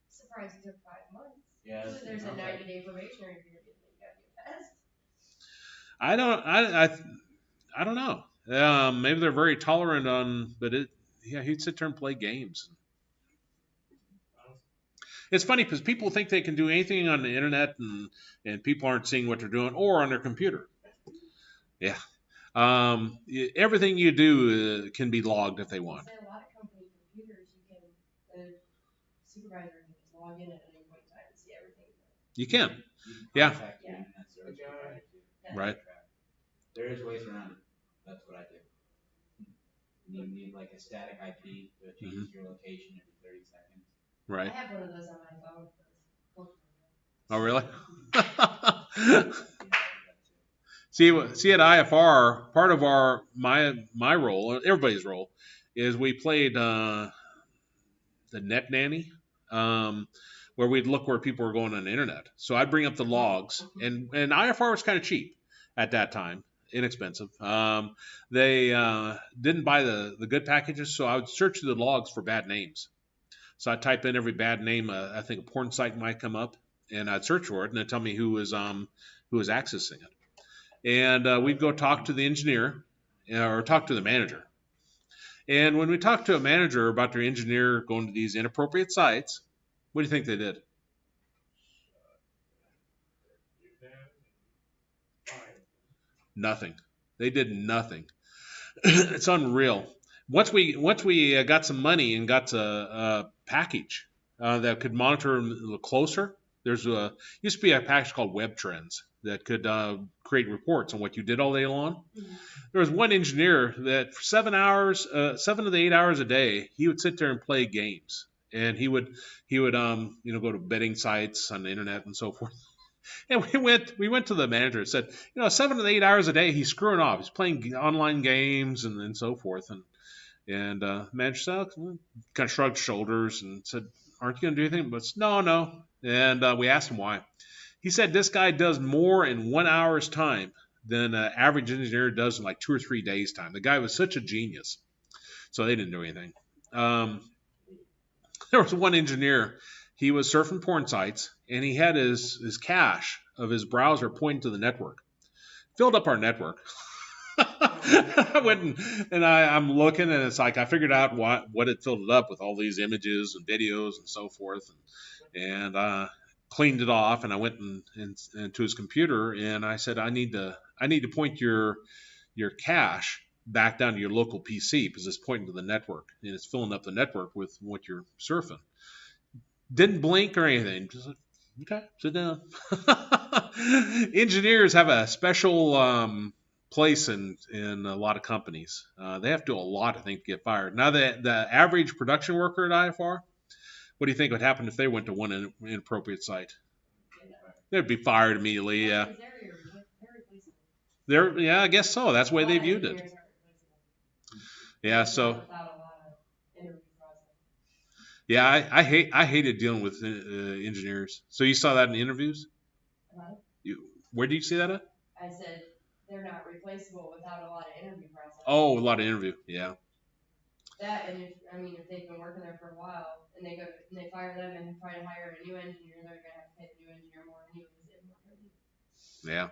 surprised it took 5 months. Yeah, Usually there's a okay. 90-day probationary period that you gotta get past. I don't I don't know. Maybe they're very tolerant on, but he'd sit there and play games. It's funny because people think they can do anything on the internet, and people aren't seeing what they're doing, or on their computer. Yeah. Everything you do can be logged if they want. A lot of company computers, the supervisor can just log in at any point in time and see everything. You can. You can Yeah. contact the internet service provider too. Yeah. Right. There is ways around it. That's what I do. You need like a static IP to change your location every 30 seconds. Right. I have one of those on my phone. Oh, really? See, at IFR, part of my role, everybody's role, is we played the Net Nanny, where we'd look where people were going on the internet. So I'd bring up the logs, and IFR was kind of cheap at that time, inexpensive. They didn't buy the good packages, so I would search through the logs for bad names. So I'd type in every bad name. I think a porn site might come up, and I'd search for it, and it'd tell me who was accessing it. And we'd go talk to the engineer or talk to the manager. And when we talked to a manager about their engineer going to these inappropriate sites, what do you think they did? Nothing. They did nothing. It's unreal. Once we got some money and got a package that could monitor them a little closer, used to be a package called Web Trends that could create reports on what you did all day long. Mm-hmm. There was one engineer that for 7 to 8 hours a day, he would sit there and play games, and he would go to betting sites on the internet and so forth. And we went to the manager and said, 7 to 8 hours a day, he's screwing off. He's playing online games and so forth. And manager said, kind of shrugged shoulders and said, "Aren't you going to do anything?" But no. And we asked him why. He said this guy does more in 1 hour's time than an average engineer does in like 2 or 3 days' time. The guy was such a genius. So they didn't do anything. There was one engineer. He was surfing porn sites, and he had his cache of his browser pointing to the network. Filled up our network. I went and I'm looking, and it's like I figured out what it filled it up with, all these images and videos and so forth, and cleaned it off. And I went into his computer, and I said, I need to point your cache back down to your local PC because it's pointing to the network, and it's filling up the network with what you're surfing. Didn't blink or anything. Just like, okay, sit down. Engineers have a special place in a lot of companies. They have to do a lot, I think, to get fired. Now, the average production worker at IFR, what do you think would happen if they went to one inappropriate site? They'd be fired immediately. Yeah. Yeah, I guess so. That's the way they viewed it. Yeah. So. Yeah, I hated dealing with engineers. So you saw that in the interviews? Huh? Where did you see that at? I said they're not replaceable without a lot of interview process. Oh, a lot of interview, yeah. That, and if they've been working there for a while and they fire them and try to hire a new engineer, they're gonna have to pay the new engineer more anyways. Yeah,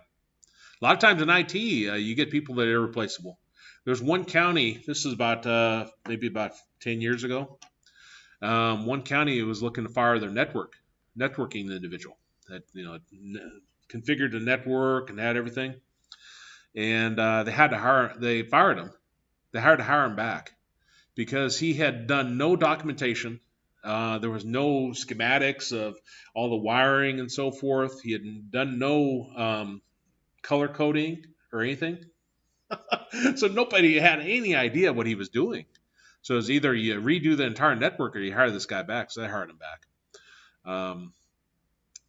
a lot of times in IT, you get people that are irreplaceable. There's one county. This is about maybe about 10 years ago. One county was looking to fire their networking individual that configured the network and had everything, and they fired him. They had to hire him back because he had done no documentation. There was no schematics of all the wiring and so forth. He had done no color coding or anything, so nobody had any idea what he was doing. So it's either you redo the entire network or you hire this guy back. So they hired him back.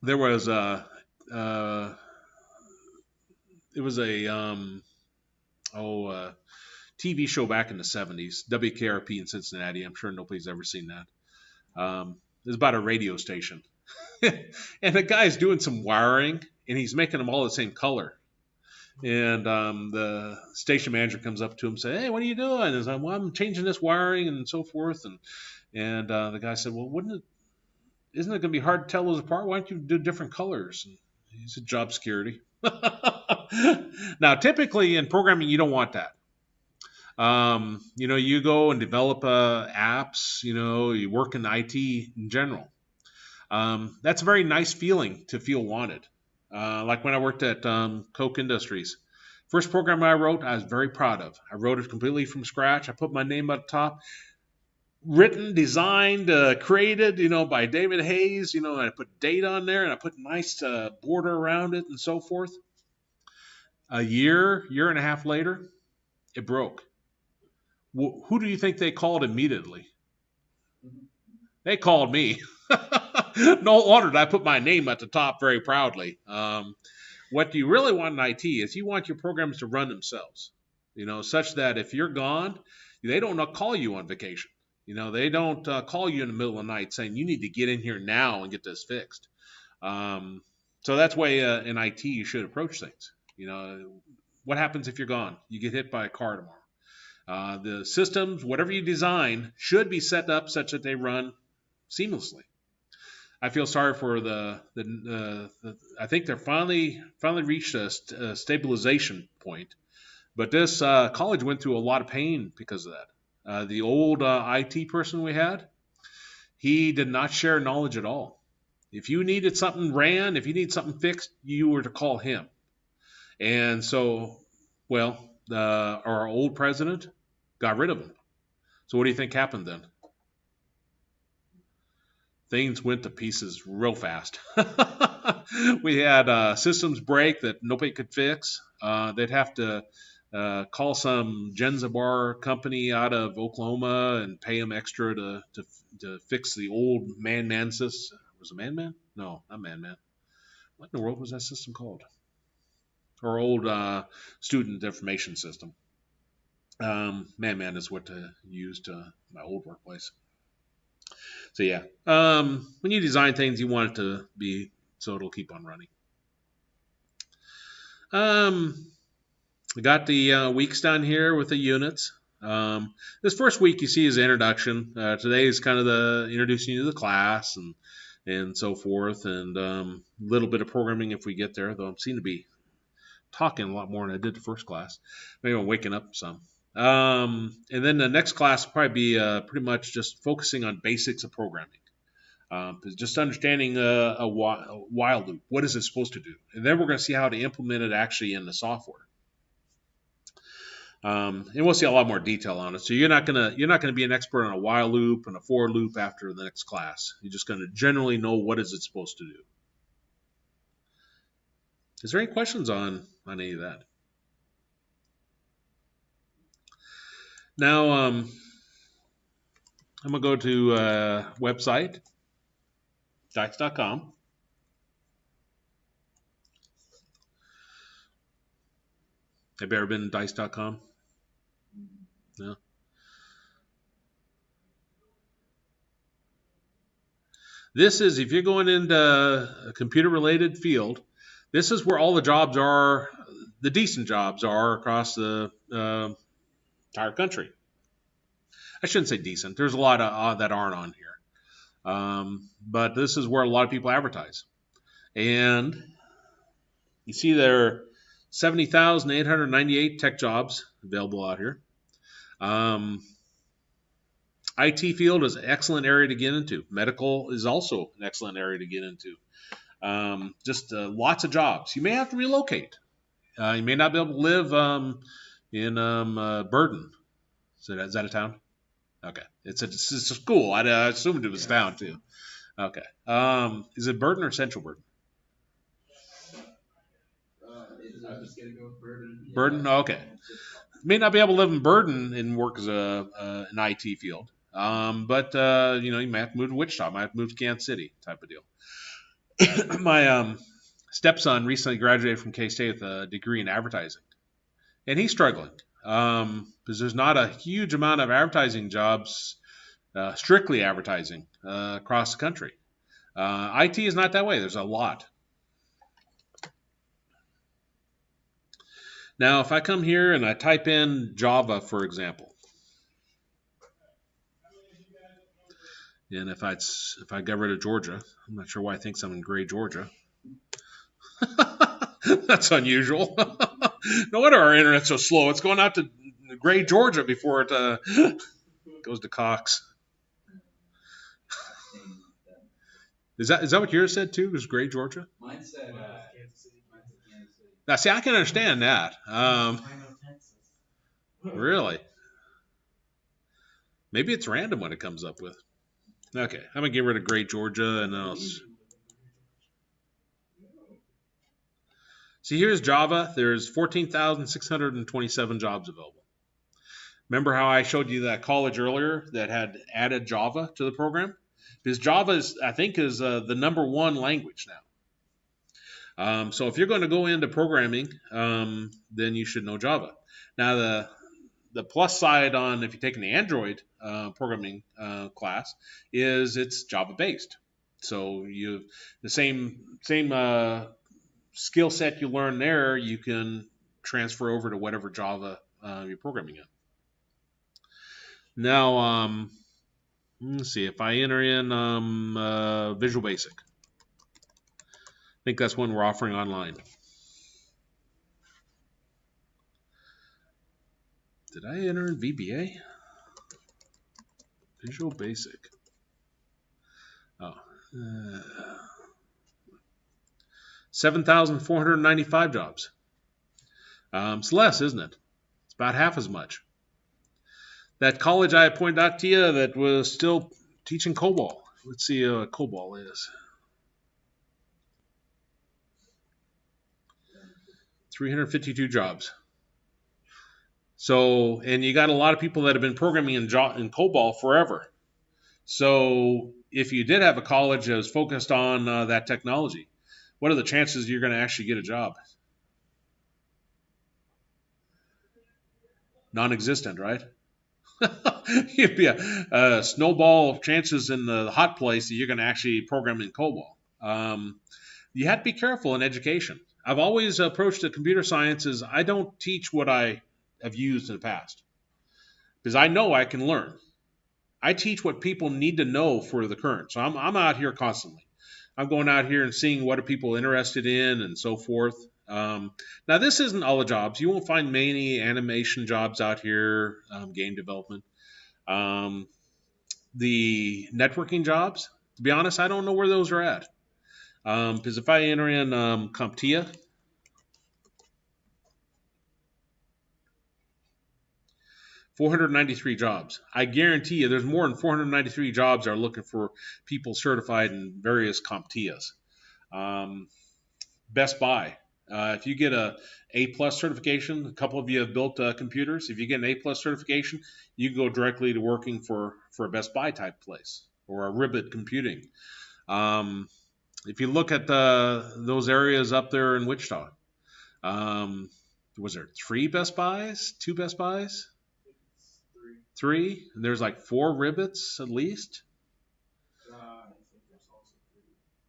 There was a TV show back in the 70s, WKRP in Cincinnati. I'm sure nobody's ever seen that. It was about a radio station. And the guy's doing some wiring, and he's making them all the same color. And the station manager comes up to him and says, "Hey, what are you doing?" And he's like, "Well, I'm changing this wiring and so forth." And the guy said, "Well, isn't it going to be hard to tell those apart? Why don't you do different colors?" And he said, "Job security." Now, typically in programming, you don't want that. You go and develop apps. You work in IT in general. That's a very nice feeling to feel wanted. Like when I worked at Coke Industries. First program I wrote, I was very proud of. I wrote it completely from scratch. I put my name at the top. Written, designed, created, by David Hayes, and I put date on there, and I put nice border around it and so forth. A year and a half later, it broke. Who do you think they called immediately? They called me. No wonder did I put my name at the top very proudly. What you really want in IT is you want your programs to run themselves, such that if you're gone, they don't call you on vacation. They don't call you in the middle of the night saying you need to get in here now and get this fixed. So that's why in IT you should approach things. What happens if you're gone? You get hit by a car tomorrow. The systems, whatever you design, should be set up such that they run seamlessly. I feel sorry for I think they're finally reached a stabilization point, but this college went through a lot of pain because of that. The old IT person we had, he did not share knowledge at all. If you needed something ran, if you need something fixed, you were to call him. And so, our old president got rid of him. So what do you think happened then? Things went to pieces real fast. We had systems break that nobody could fix. They'd have to call some Genzabar company out of Oklahoma and pay them extra to fix the old Man system. Was it Man? No, not Man. What in the world was that system called? Our old student information system. Man is what I used my old workplace. So yeah, when you design things, you want it to be so it'll keep on running. We got the weeks done here with the units. This first week you see is the introduction. Today is kind of the introducing you to the class and so forth, and a little bit of programming if we get there. Though I seem to be talking a lot more than I did the first class. Maybe I'm waking up some. And then the next class will probably be pretty much just focusing on basics of programming. Just understanding a while loop. What is it supposed to do? And then we're going to see how to implement it actually in the software. And we'll see a lot more detail on it. So you're not gonna be an expert on a while loop and a for loop after the next class. You're just going to generally know what is it supposed to do. Is there any questions on any of that? Now, I'm going to go to website, dice.com. Have you ever been to dice.com? No? This is, if you're going into a computer-related field, this is where all the jobs are, the decent jobs are across the entire country. I shouldn't say decent. There's a lot of that aren't on here. But this is where a lot of people advertise. And you see there are 70,898 tech jobs available out here. IT field is an excellent area to get into. Medical is also an excellent area to get into. Just lots of jobs. You may have to relocate. You may not be able to live in Burden. Is that a town? Okay. It's a school. I assumed it was a town too. Okay. Is it Burden or Central Burden? I was gonna go with Burden. Yeah. Burden? Okay. May not be able to live in Burden and work as an IT field. But you may have to move to Wichita. Might have to move to Kansas City type of deal. My stepson recently graduated from K-State with a degree in advertising. And he's struggling because there's not a huge amount of advertising jobs, strictly advertising, across the country. IT is not that way. There's a lot. Now, if I come here and I type in Java, for example, and if I get rid of Georgia, I'm not sure why I think I'm in gray Georgia. That's unusual. No wonder our internet's so slow. It's going out to gray Georgia before it goes to Cox. Is that what yours said too? Was gray Georgia? Mine said Kansas City. Mine said Kansas City. Now, see, I can understand that. Really? Maybe it's random what it comes up with. Okay, I'm gonna get rid of gray Georgia, and then I'll. See, here's Java. There's 14,627 jobs available. Remember how I showed you that college earlier that had added Java to the program? Because Java is, I think, is the number one language now. So if you're going to go into programming, then you should know Java. Now the plus side on if you're taking the Android programming class is it's Java based. So you the same skill set you learn there, you can transfer over to whatever Java you're programming in. Now, let's see. If I enter in Visual Basic, I think that's one we're offering online. Did I enter in VBA? Visual Basic. Oh. 7,495 jobs. It's less, isn't it? It's about half as much. That college I pointed out to you that was still teaching COBOL. Let's see what COBOL is. 352 jobs. So, and you got a lot of people that have been programming in COBOL forever. So, if you did have a college that was focused on that technology, what are the chances you're going to actually get a job? Non-existent, right? You'd be a snowball of chances in the hot place that you're going to actually program in COBOL. You have to be careful in education. I've always approached the computer science as I don't teach what I have used in the past because I know I can learn. I teach what people need to know for the current. So I'm out here constantly. I'm going out here and seeing what are people interested in and so forth. Now, this isn't all the jobs. You won't find many animation jobs out here, game development. The networking jobs, to be honest, I don't know where those are at. Because if I enter in CompTIA, $493 jobs. I guarantee you there's more than 493 jobs that are looking for people certified in various CompTIAs. Best Buy. If you get a A+ certification, a couple of you have built computers. If you get an A+ certification, you can go directly to working for a Best Buy type place or a Ribbit Computing. If you look at those areas up there in Wichita, was there 3 Best Buys, 2 Best Buys? 3? And there's like 4 Ribbits at least?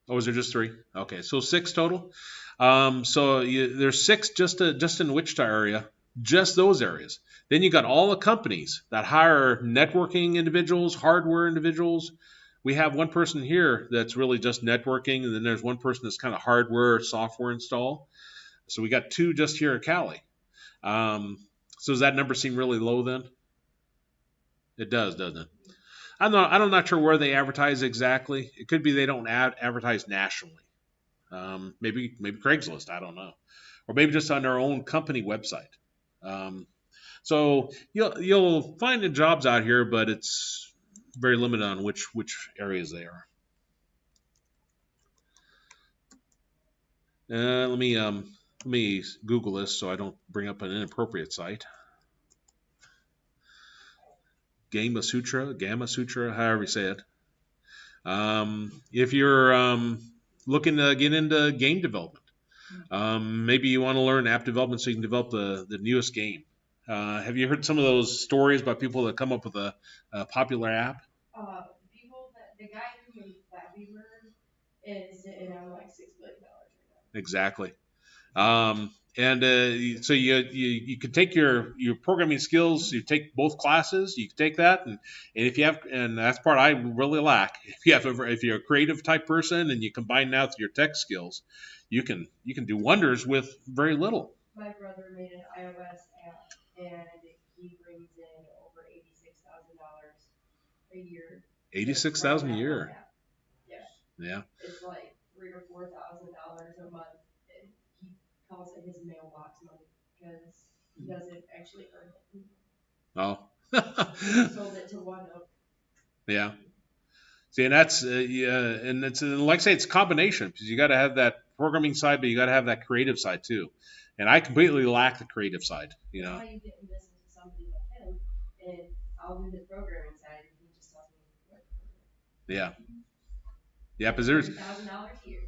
Oh, was there just 3? Okay, so 6 total. There's 6 just in the Wichita area, just those areas. Then you got all the companies that hire networking individuals, hardware individuals. We have one person here that's really just networking, and then there's one person that's kind of hardware, software install. So we got 2 just here at Cali. So does that number seem really low then? It does, doesn't it? I'm not sure where they advertise exactly. It could be they don't advertise nationally. Maybe Craigslist, I don't know, or maybe just on their own company website. So you'll find the jobs out here, but it's very limited on which areas they are. Let me Google this so I don't bring up an inappropriate site. Gamma Sutra, however you say it. If you're looking to get into game development, maybe you want to learn app development so you can develop the newest game. Have you heard some of those stories about people that come up with a popular app? The guy who made Flappy Bird, is sitting on like $6 billion right Exactly. And so you can take your programming skills. You take both classes. You can take that, and if you have, and that's part I really lack. If you're a creative type person and you combine that with your tech skills, you can do wonders with very little. now. My brother made an iOS app, and he brings in over $86,000 a year. 86,000 a From that one year. app. Yeah. Yeah. It's like $3,000 or $4,000 a month, and he calls it his mailbox money because he doesn't actually earn it. Oh. He sold it to OneOak. Yeah. See, and that's yeah, and it's like I say, it's a combination because you got to have that programming side, but you got to have that creative side too. And I completely lack the creative side. You That's know. how you get in business with somebody like him, and I'll do the programming side, and he just tells me what to program. Yeah. Yeah, because there's $30,000 a year.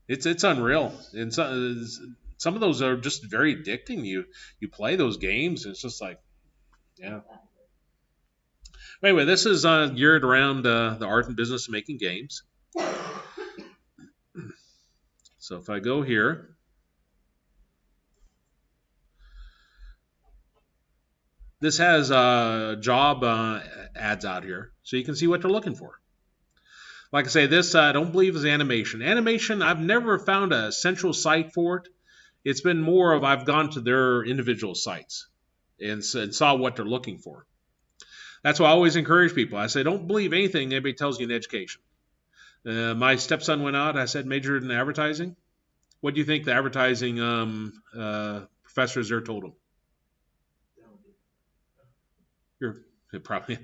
it's unreal, and some of those are just very addicting. You play those games, and it's just like yeah. Anyway, this is geared around the art and business of making games. So if I go here, this has job ads out here, so you can see what they're looking for. Like I say, this I don't believe is animation. Animation, I've never found a central site for it. It's been more of I've gone to their individual sites and saw what they're looking for. That's why I always encourage people. I say, don't believe anything anybody tells you in education. My stepson went out. I said, majored in advertising. What do you think the advertising professors there told him? You're probably.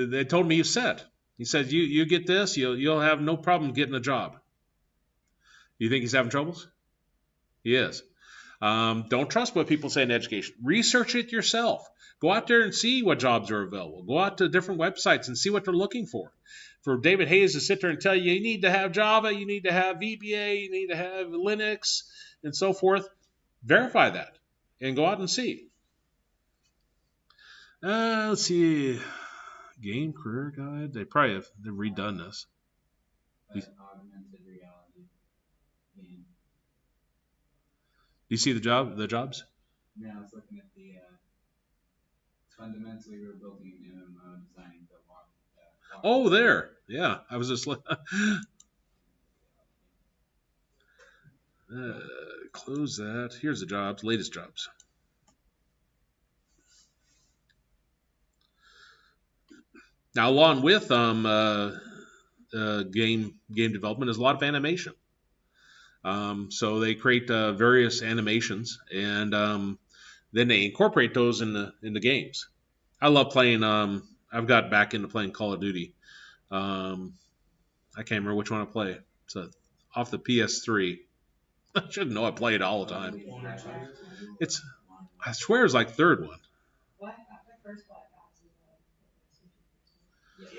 They told me you set. He said, you get this, you'll have no problem getting a job. You think he's having troubles? He is. Don't trust what people say in education. Research it yourself. Go out there and see what jobs are available. Go out to different websites and see what they're looking for. For David Hayes to sit there and tell you need to have Java, you need to have VBA, you need to have Linux, and so forth, verify that and go out and see. Let's see. Game career guide. They've redone this. Augmented reality game. Do you see the jobs? Now I was looking at the fundamentally we're building an MMO designing the walk. Oh, there. Yeah, I was just close that. Here's the jobs, latest jobs. Now, along with game development, is a lot of animation. So they create various animations, and then they incorporate those in the games. I love playing. I've got back into playing Call of Duty. I can't remember which one I play. It's off the PS3. I should know I play it all the time. It's I swear it's like third one. What? My first Black Ops is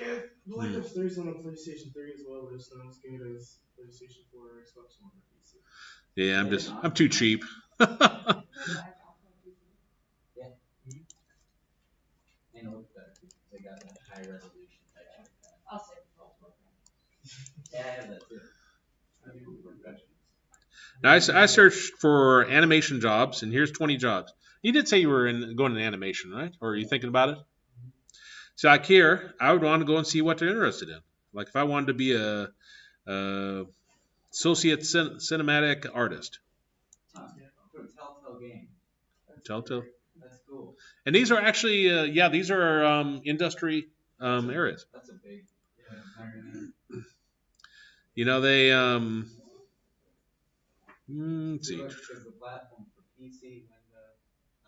Yeah, Black Ops 3 is on a PlayStation 3 as well, but it's not as good as PlayStation 4 or Xbox One or PC. Yeah, I'm too cheap. And it looks better because they got that high resolution type shit. I'll say both of them. Yeah, I have that too. Now I searched for animation jobs, and here's 20 jobs. You did say you were going into animation, right? Or are you thinking about it? So like here, I would want to go and see what they're interested in. Like if I wanted to be a associate cinematic artist. Telltale game. Telltale. That's cool. And these are actually, these are industry areas. That's a big. You know, they let's see. Because the platform for PC, Windows,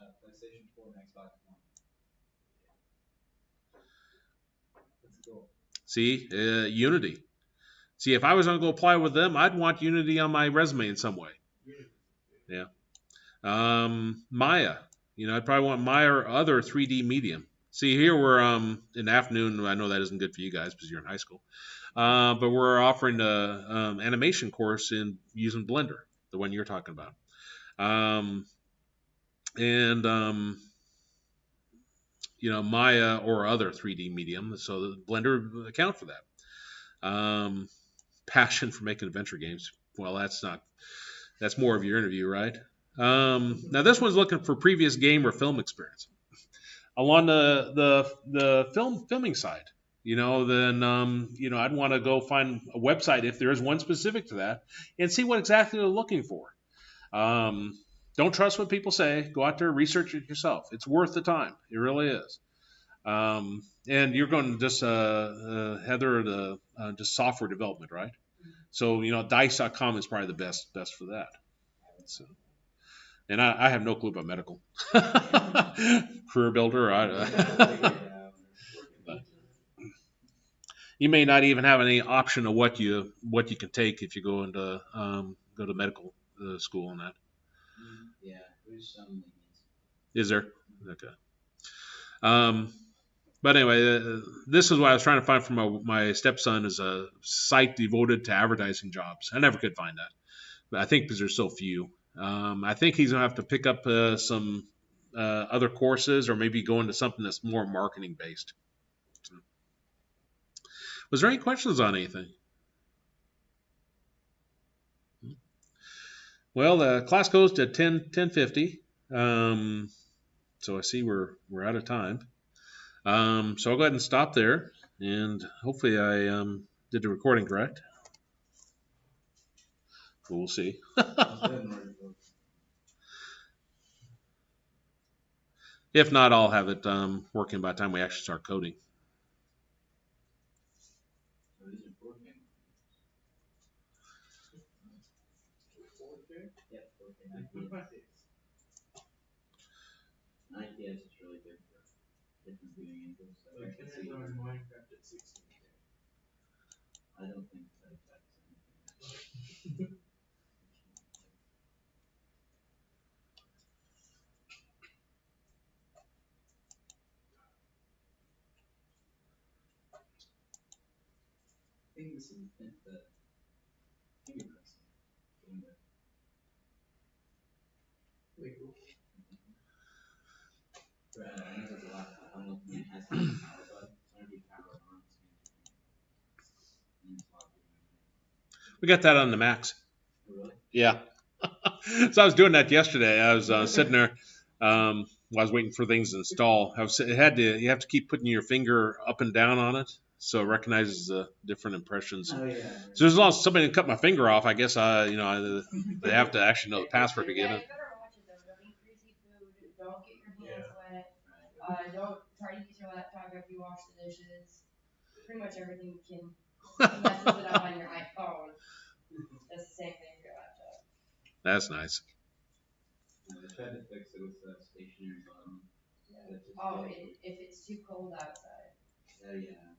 PlayStation 4, and Xbox One. That's cool. See, Unity. See, if I was going to go apply with them, I'd want Unity on my resume in some way. Yeah. Maya. You know, I'd probably want Maya or other 3D medium. See, here we're in the afternoon. I know that isn't good for you guys because you're in high school. But we're offering an animation course in using Blender, the one you're talking about. You know, Maya or other 3D medium. So the Blender account for that. passion for making adventure games. Well, that's more of your interview, right? Now this one's looking for previous game or film experience along the filming side. Then I'd want to go find a website if there is one specific to that and see what exactly they're looking for. Don't trust what people say. Go out there, research it yourself. It's worth the time. It really is. And you're going to just Heather, just software development, right? So dice.com is probably the best for that. So, and I have no clue about medical career builder. You may not even have any option of what you can take if you go to medical school and that. Yeah, there's some. Is there? Okay. But anyway, this is what I was trying to find for my stepson is a site devoted to advertising jobs. I never could find that, but I think because there's so few. I think he's gonna have to pick up some other courses or maybe go into something that's more marketing based. So. Was there any questions on anything? Well, the class goes to 10:50. So I see we're out of time. So I'll go ahead and stop there, and hopefully I did the recording correct. We'll see. If not, I'll have it working by the time we actually start coding. iOS is really good for different viewing angles. So Like, can I run Minecraft at 16K? I don't think that affects anything. I think this is the finger pressing. I know there's a lot. I'm looking at it has a power button. It's going to be powered on. We got that on the Macs. Really? Yeah. So I was doing that yesterday. I was sitting there while I was waiting for things to install. You have to keep putting your finger up and down on it so it recognizes the different impressions. Oh, yeah. So as long as somebody cut my finger off, I guess they have to actually know the password to get it. You better watch it though. Don't eat greasy food. Don't get your hands wet. Don't try to use your laptop after you wash the dishes. Pretty much everything can messes it up on your iPhone. That's the same thing for your laptop. That's nice. I tried to fix it with the stationary button. Yeah. Oh, if it's too cold outside. Yeah.